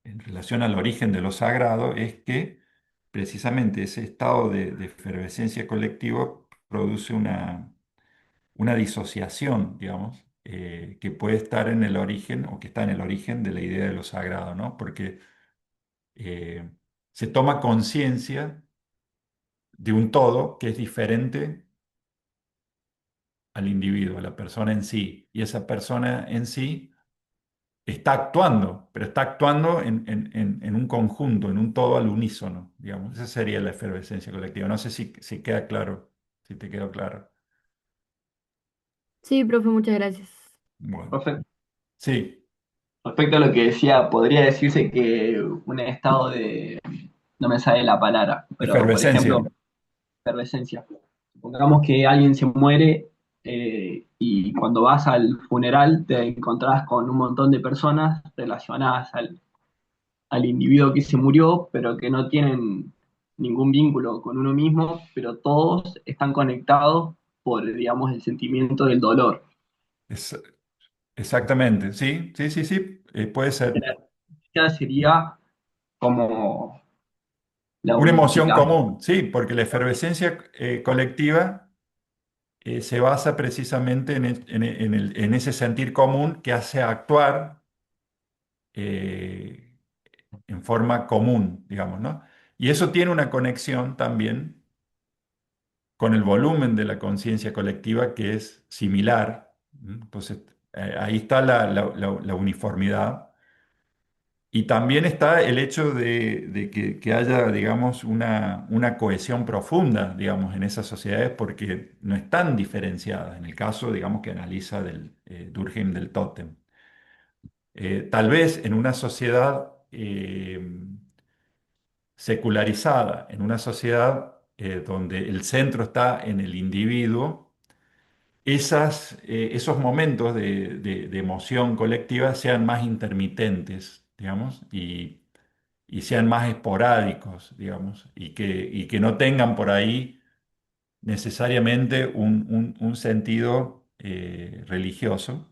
S1: en relación al origen de lo sagrado es que precisamente ese estado de efervescencia colectiva produce una disociación, digamos, que puede estar en el origen o que está en el origen de la idea de lo sagrado, ¿no? Porque eh, se toma conciencia de un todo que es diferente al individuo, a la persona en sí, y esa persona en sí está actuando, pero está actuando en un conjunto, en un todo al unísono, digamos. Esa sería la efervescencia colectiva. No sé si queda claro, si te quedó claro.
S2: Sí, profe, muchas gracias.
S1: Bueno,
S5: Profe,
S1: sí,
S5: respecto a lo que decía, podría decirse que un estado de, no me sale la palabra, pero por
S1: efervescencia.
S5: ejemplo, efervescencia. Supongamos que alguien se muere y cuando vas al funeral te encontrás con un montón de personas relacionadas al individuo que se murió, pero que no tienen ningún vínculo con uno mismo, pero todos están conectados por, digamos, el sentimiento del dolor.
S1: Es- Exactamente, sí, sí, sí, sí, puede ser.
S5: Ya sería como la
S1: Una emoción
S5: unificación.
S1: común, sí, porque la efervescencia colectiva se basa precisamente en ese sentir común que hace actuar eh, en forma común, digamos, ¿no? Y eso tiene una conexión también con el volumen de la conciencia colectiva que es similar. Entonces, ahí está la uniformidad. Y también está el hecho de que haya, digamos, una cohesión profunda, digamos, en esas sociedades porque no están diferenciadas, en el caso, digamos, que analiza Durkheim del tótem. Tal vez en una sociedad secularizada, en una sociedad donde el centro está en el individuo, esos momentos de emoción colectiva sean más intermitentes, digamos, y sean más esporádicos, digamos, y que no tengan por ahí necesariamente un sentido religioso,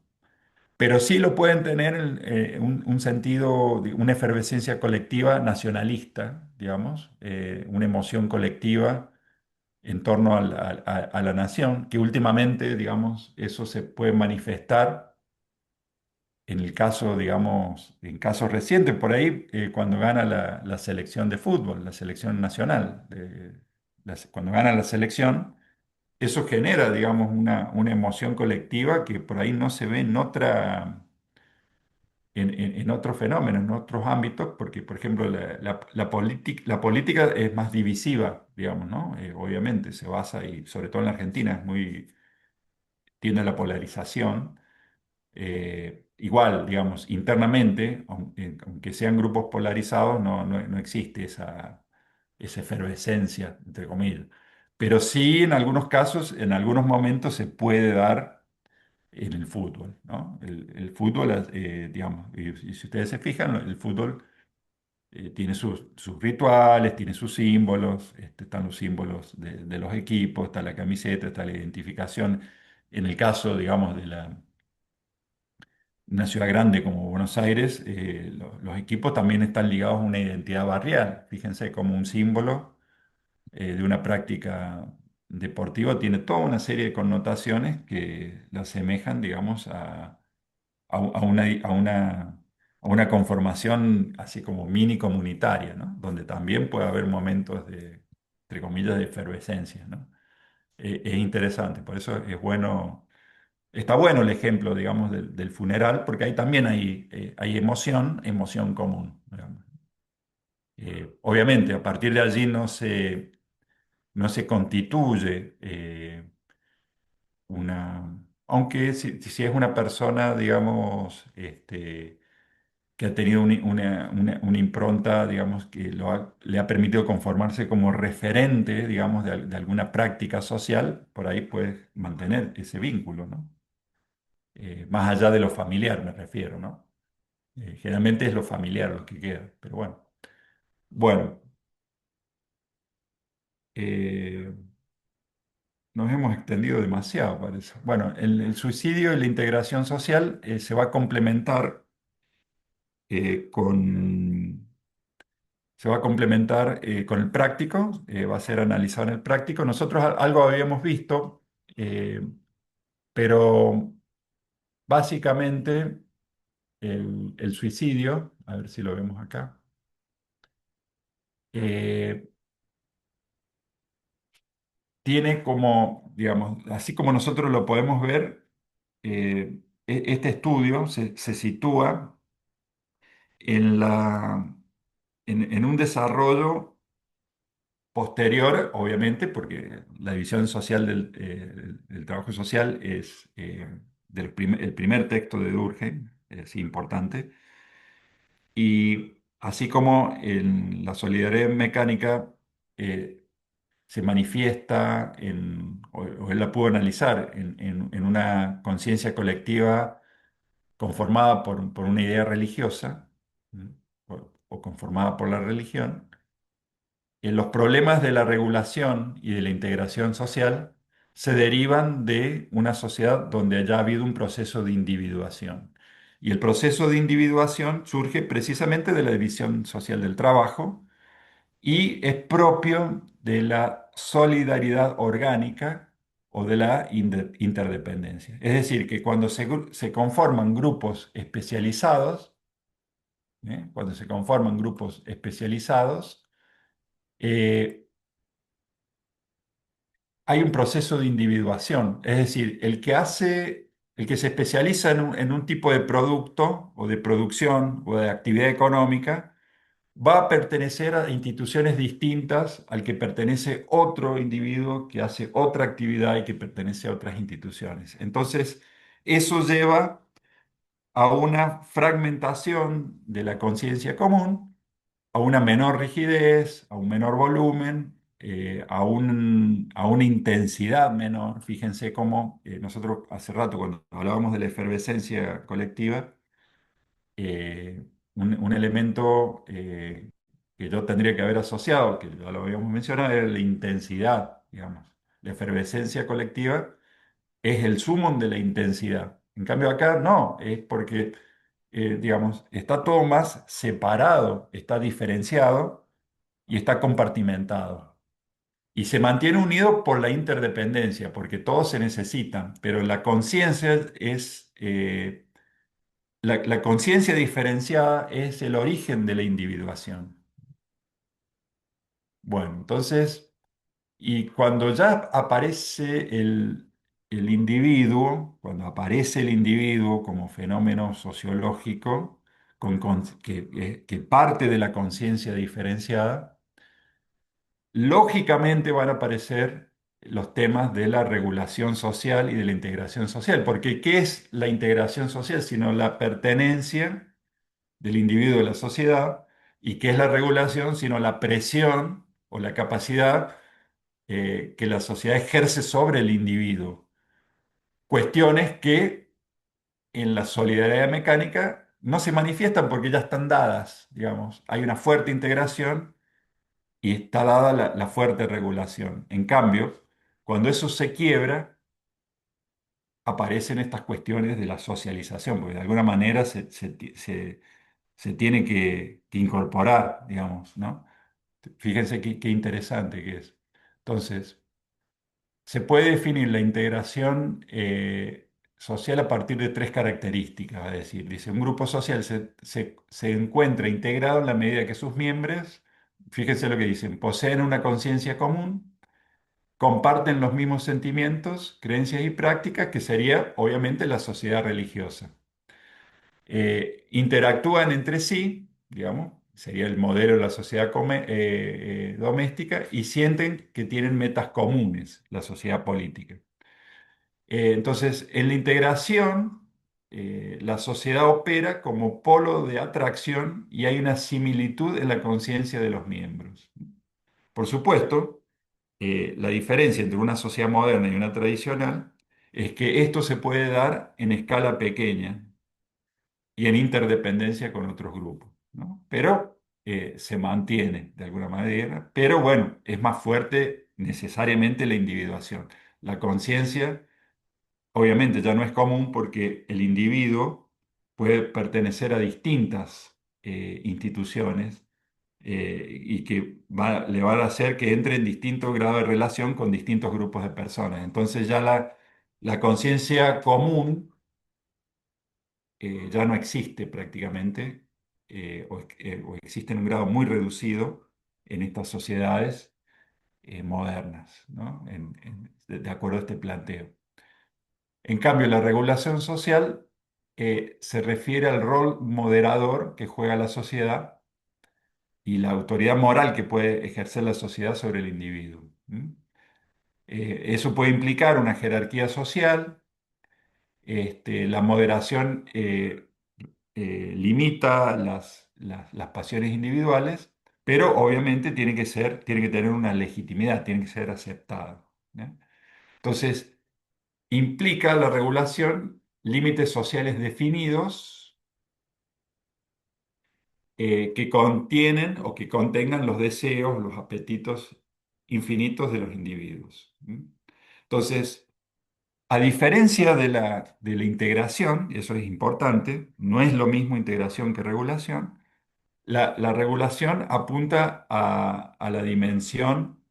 S1: pero sí lo pueden tener un sentido, una efervescencia colectiva nacionalista, digamos, una emoción colectiva en torno a la nación, que últimamente, digamos, eso se puede manifestar en el caso, digamos, en casos recientes, por ahí, cuando gana la selección de fútbol, la selección nacional, cuando gana la selección, eso genera, digamos, una emoción colectiva que por ahí no se ve en otros fenómenos, en otros ámbitos, porque, por ejemplo, la política es más divisiva, digamos, ¿no? Obviamente se basa, y sobre todo en la Argentina, tiende a la polarización. Igual, digamos, internamente, aunque sean grupos polarizados, no existe esa efervescencia, entre comillas. Pero sí, en algunos casos, en algunos momentos se puede dar en el fútbol, ¿no? El fútbol, digamos, y si ustedes se fijan, el fútbol tiene sus rituales, tiene sus símbolos, están los símbolos de los equipos, está la camiseta, está la identificación. En el caso, digamos, de una ciudad grande como Buenos Aires, los equipos también están ligados a una identidad barrial. Fíjense, como un símbolo de una práctica deportiva tiene toda una serie de connotaciones que la asemejan, digamos, a una conformación así como mini comunitaria, ¿no? Donde también puede haber momentos de, entre comillas, de efervescencia, ¿no? Es interesante, por eso es bueno. Está bueno el ejemplo, digamos, del funeral, porque ahí también hay emoción común, digamos. Obviamente, a partir de allí no se constituye aunque si es una persona, digamos, que ha tenido una impronta, digamos, que le ha permitido conformarse como referente, digamos, de alguna práctica social, por ahí puedes mantener ese vínculo, ¿no? Más allá de lo familiar, me refiero, ¿no? Generalmente es lo familiar lo que queda, pero bueno. Bueno, eh, nos hemos extendido demasiado, parece. Bueno, el suicidio y la integración social se va a complementar eh, con, con el práctico, va a ser analizado en el práctico. Nosotros algo habíamos visto, eh, pero básicamente el suicidio, a ver si lo vemos acá. eh, Tiene como, digamos, así como nosotros lo podemos ver, este estudio se sitúa en, la, en un desarrollo posterior, obviamente, porque la división social del trabajo social es el primer texto de Durkheim, es importante, y así como en la solidaridad mecánica, eh, se manifiesta o él la pudo analizar en una conciencia colectiva conformada por una idea religiosa, ¿m? O conformada por la religión. Los problemas de la regulación y de la integración social se derivan de una sociedad donde haya habido un proceso de individuación. Y el proceso de individuación surge precisamente de la división social del trabajo, y es propio de la solidaridad orgánica o de la interdependencia. Es decir, que cuando se conforman grupos especializados, cuando se conforman grupos especializados, eh, hay un proceso de individuación. Es decir, el que se especializa en un tipo de producto o de producción o de actividad económica, va a pertenecer a instituciones distintas al que pertenece otro individuo que hace otra actividad y que pertenece a otras instituciones. Entonces, eso lleva a una fragmentación de la conciencia común, a una menor rigidez, a un menor volumen, a una intensidad menor. Fíjense cómo nosotros hace rato, cuando hablábamos de la efervescencia colectiva, un elemento que yo tendría que haber asociado, que ya lo habíamos mencionado, era la intensidad, digamos, la efervescencia colectiva es el sumum de la intensidad. En cambio acá no, es porque, digamos, está todo más separado, está diferenciado y está compartimentado. Y se mantiene unido por la interdependencia, porque todos se necesitan, pero la conciencia es, la conciencia diferenciada es el origen de la individuación. Bueno, entonces, y cuando ya aparece el individuo, cuando aparece el individuo como fenómeno sociológico, que parte de la conciencia diferenciada, lógicamente van a aparecer los temas de la regulación social y de la integración social, porque ¿qué es la integración social? Sino la pertenencia del individuo a la sociedad, y ¿qué es la regulación? Sino la presión o la capacidad que la sociedad ejerce sobre el individuo. Cuestiones que en la solidaridad mecánica no se manifiestan porque ya están dadas, digamos. Hay una fuerte integración y está dada la fuerte regulación. En cambio, cuando eso se quiebra, aparecen estas cuestiones de la socialización, porque de alguna manera se tiene que incorporar, digamos, ¿no? Fíjense qué interesante que es. Entonces, se puede definir la integración social a partir de tres características, es decir, dice, un grupo social se encuentra integrado en la medida que sus miembros, fíjense lo que dicen, poseen una conciencia común, comparten los mismos sentimientos, creencias y prácticas, que sería obviamente la sociedad religiosa. Interactúan entre sí, digamos, sería el modelo de la sociedad doméstica, y sienten que tienen metas comunes, la sociedad política. Entonces, en la integración, la sociedad opera como polo de atracción y hay una similitud en la conciencia de los miembros. Por supuesto, la diferencia entre una sociedad moderna y una tradicional es que esto se puede dar en escala pequeña y en interdependencia con otros grupos, ¿no? Pero se mantiene de alguna manera, pero bueno, es más fuerte necesariamente la individuación. La conciencia, obviamente, ya no es común porque el individuo puede pertenecer a distintas instituciones y que le va a hacer que entre en distinto grado de relación con distintos grupos de personas. Entonces ya la conciencia común ya no existe prácticamente, o existe en un grado muy reducido en estas sociedades modernas, ¿no? De acuerdo a este planteo. En cambio, la regulación social se refiere al rol moderador que juega la sociedad y la autoridad moral que puede ejercer la sociedad sobre el individuo. Eso puede implicar una jerarquía social. La moderación limita las pasiones individuales, pero obviamente tiene que tener una legitimidad, tiene que ser aceptada, ¿no? Entonces, implica la regulación límites sociales definidos que contienen o que contengan los deseos, los apetitos infinitos de los individuos. Entonces, a diferencia de la integración, y eso es importante, no es lo mismo integración que regulación. La regulación apunta a la dimensión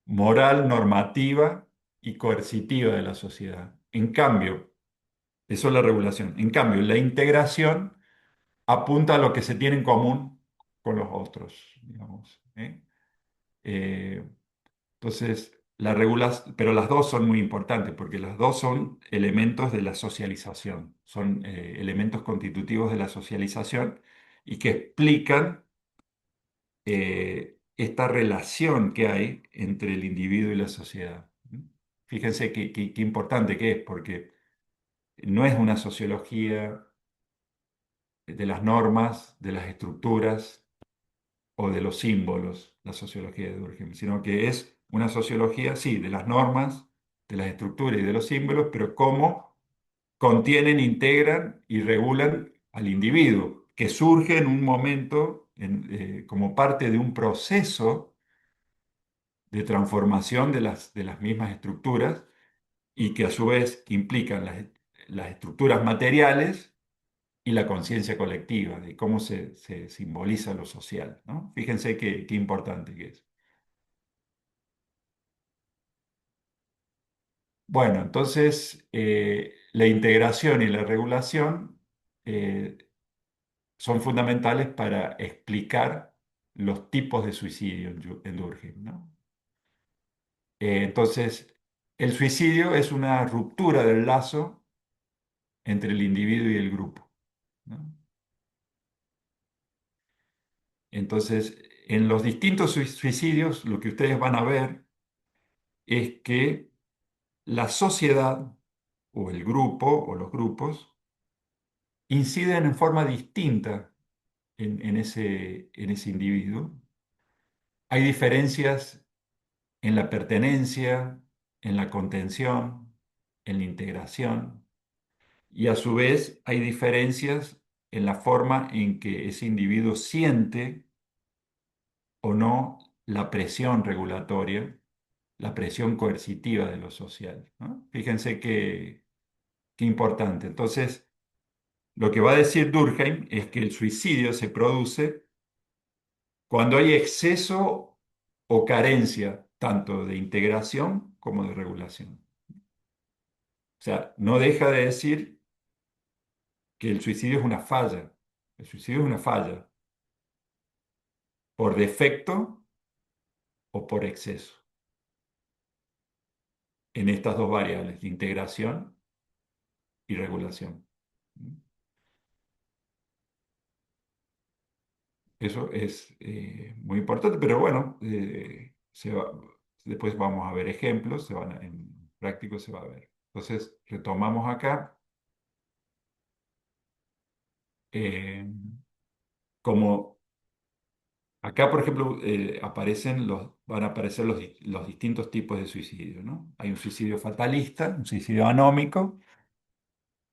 S1: moral, normativa y coercitiva de la sociedad. En cambio, eso es la regulación. En cambio, la integración apunta a lo que se tiene en común con los otros, digamos, ¿eh? Eh, entonces, pero las dos son muy importantes porque las dos son elementos de la socialización, son elementos constitutivos de la socialización y que explican esta relación que hay entre el individuo y la sociedad. Fíjense qué importante que es, porque no es una sociología de las normas, de las estructuras o de los símbolos, la sociología de Durkheim, sino que es una sociología, sí, de las normas, de las estructuras y de los símbolos, pero cómo contienen, integran y regulan al individuo, que surge en un momento como parte de un proceso de transformación de las mismas estructuras y que a su vez implican las estructuras materiales y la conciencia colectiva, de cómo se simboliza lo social, ¿no? Fíjense qué importante que es. Bueno, entonces la integración y la regulación eh, son fundamentales para explicar los tipos de suicidio en Durkheim, ¿no? Entonces, el suicidio es una ruptura del lazo entre el individuo y el grupo, ¿no? Entonces, en los distintos suicidios, lo que ustedes van a ver es que la sociedad o el grupo o los grupos inciden en forma distinta en ese individuo. Hay diferencias en la pertenencia, en la contención, en la integración, y a su vez hay diferencias en la forma en que ese individuo siente o no la presión regulatoria, la presión coercitiva de lo social, ¿no? Fíjense qué importante. Entonces, lo que va a decir Durkheim es que el suicidio se produce cuando hay exceso o carencia tanto de integración como de regulación. O sea, no deja de decir que el suicidio es una falla. El suicidio es una falla por defecto o por exceso en estas dos variables, de integración y regulación. Eso es muy importante, pero bueno, después vamos a ver ejemplos, en práctico se va a ver. Entonces, retomamos acá. eh, Como acá, por ejemplo, van a aparecer los distintos tipos de suicidio, ¿no? Hay un suicidio fatalista, un suicidio anómico,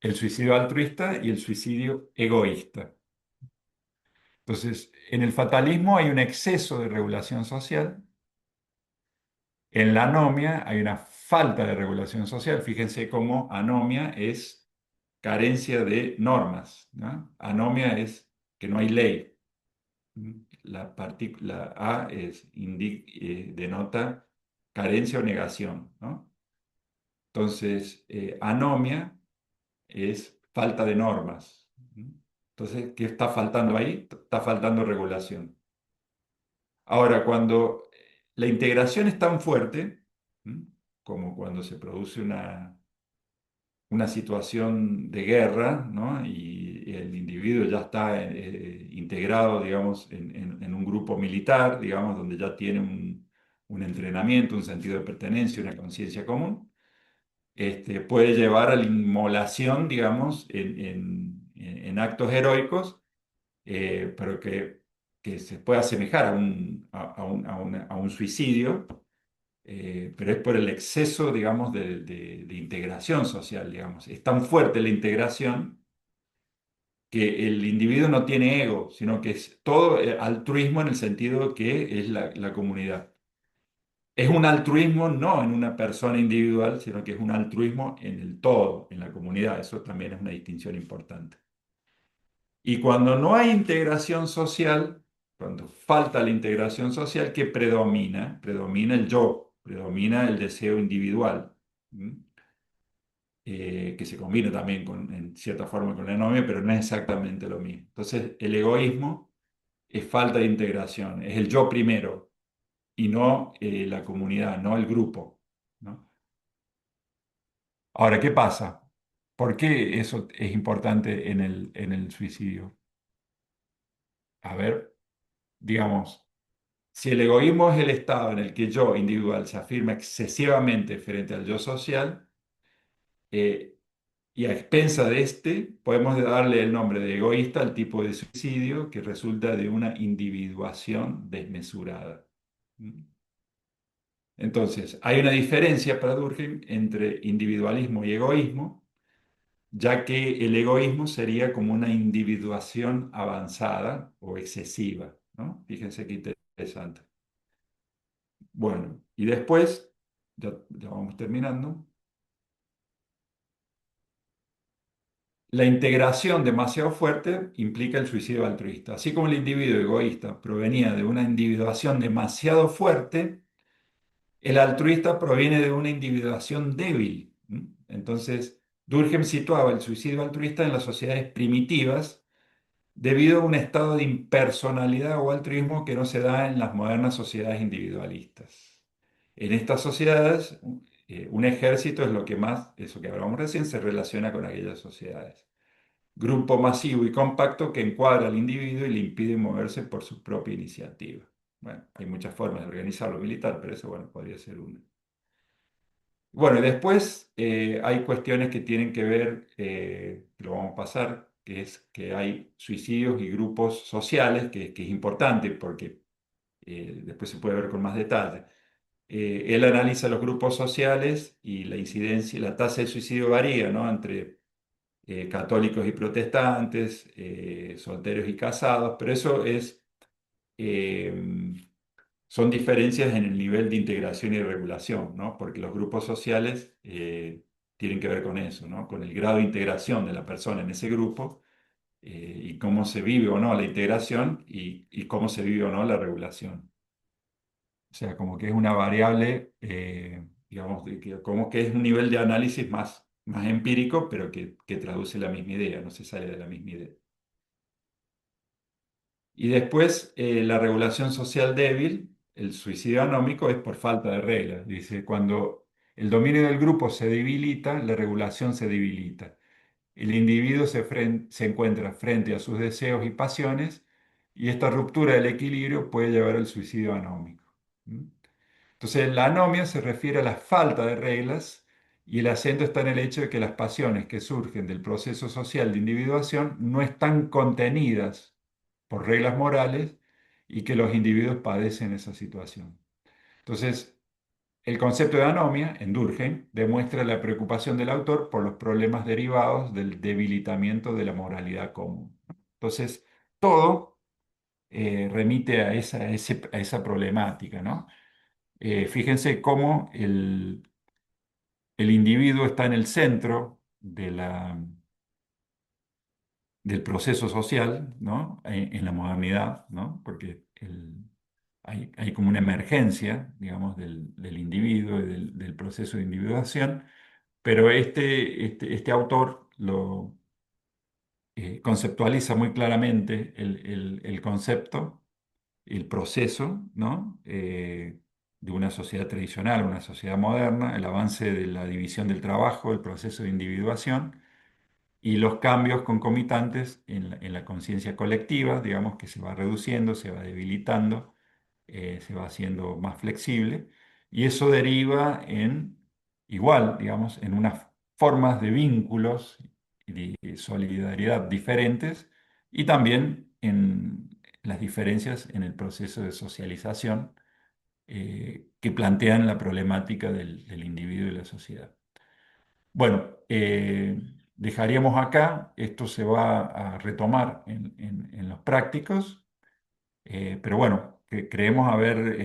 S1: el suicidio altruista y el suicidio egoísta. Entonces, en el fatalismo hay un exceso de regulación social, en la anomia hay una falta de regulación social. Fíjense cómo anomia es carencia de normas, ¿no? Anomia es que no hay ley. La A denota carencia o negación, ¿no? Entonces, anomia es falta de normas. Entonces, ¿qué está faltando ahí? Está faltando regulación. Ahora, cuando la integración es tan fuerte, ¿m? Como cuando se produce una situación de guerra, ¿no? Y el individuo ya está integrado, digamos, en un grupo militar, digamos, donde ya tiene un entrenamiento, un sentido de pertenencia, una conciencia común, puede llevar a la inmolación, digamos, en actos heroicos, pero que se puede asemejar a un suicidio, pero es por el exceso, digamos, de integración social, digamos. Es tan fuerte la integración que el individuo no tiene ego, sino que es todo altruismo en el sentido que es la comunidad. Es un altruismo no en una persona individual, sino que es un altruismo en el todo, en la comunidad. Eso también es una distinción importante. Y cuando no hay integración social, cuando falta la integración social, ¿qué predomina? Predomina el yo, predomina el deseo individual, ¿m? Que se combina también en cierta forma con la anomia, pero no es exactamente lo mismo. Entonces, el egoísmo es falta de integración, es el yo primero y no la comunidad, no el grupo, ¿no? Ahora, ¿qué pasa? ¿Por qué eso es importante en el suicidio? A ver, digamos. Si el egoísmo es el estado en el que yo individual se afirma excesivamente frente al yo social, eh, y a expensa de podemos darle el nombre de egoísta al tipo de suicidio que resulta de una individuación desmesurada. ¿Mm? Entonces, hay una diferencia para Durkheim entre individualismo y egoísmo, ya que el egoísmo sería como una individuación avanzada o excesiva, ¿no? Fíjense qué interesante. Bueno, y después, ya vamos terminando, La integración demasiado fuerte implica el suicidio altruista. Así como el individuo egoísta provenía de una individuación demasiado fuerte, el altruista proviene de una individuación débil. ¿M? Entonces, Durkheim situaba el suicidio altruista en las sociedades primitivas debido a un estado de impersonalidad o altruismo que no se da en las modernas sociedades individualistas. En estas sociedades, un ejército es lo que más, eso que hablábamos recién, se relaciona con aquellas sociedades. Grupo masivo y compacto que encuadra al individuo y le impide moverse por su propia iniciativa. Bueno, hay muchas formas de organizarlo militar, pero eso, bueno, podría ser una. Bueno, y después hay cuestiones que tienen que ver, lo vamos a pasar, que es que hay suicidios y grupos sociales, que es importante porque después se puede ver con más detalle. Él analiza los grupos sociales y la incidencia, la tasa de suicidio varía, ¿no? Entre católicos y protestantes, solteros y casados, pero eso es, eh, son diferencias en el nivel de integración y regulación, ¿no? Porque los grupos sociales tienen que ver con eso, ¿no? Con el grado de integración de la persona en ese grupo y cómo se vive o no la integración y cómo se vive o no la regulación. O sea, como que es una variable, digamos, como que es un nivel de análisis más empírico, pero que traduce la misma idea, no se sale de la misma idea. Y después, la regulación social débil, el suicidio anómico, es por falta de reglas. Dice, cuando el dominio del grupo se debilita, la regulación se debilita. El individuo se encuentra frente a sus deseos y pasiones y esta ruptura del equilibrio puede llevar al suicidio anómico. ¿Mm? Entonces, la anomia se refiere a la falta de reglas y el acento está en el hecho de que las pasiones que surgen del proceso social de individuación no están contenidas por reglas morales y que los individuos padecen esa situación. Entonces, el concepto de anomia, en Durkheim, demuestra la preocupación del autor por los problemas derivados del debilitamiento de la moralidad común. Entonces, todo remite a esa problemática, ¿no? Fíjense cómo el individuo está en el centro del proceso social, ¿no? En la modernidad, ¿no? Porque hay como una emergencia, digamos, del individuo y del proceso de individuación, pero este autor lo conceptualiza muy claramente el concepto, el proceso, ¿no? De una sociedad tradicional, una sociedad moderna, el avance de la división del trabajo, el proceso de individuación y los cambios concomitantes en la conciencia colectiva, digamos, que se va reduciendo, se va debilitando, se va haciendo más flexible, y eso deriva en, igual, digamos, en unas formas de vínculos y de solidaridad diferentes, y también en las diferencias en el proceso de socialización que plantean la problemática del individuo y la sociedad. Bueno, dejaríamos acá, esto se va a retomar en los prácticos, pero bueno, creemos haber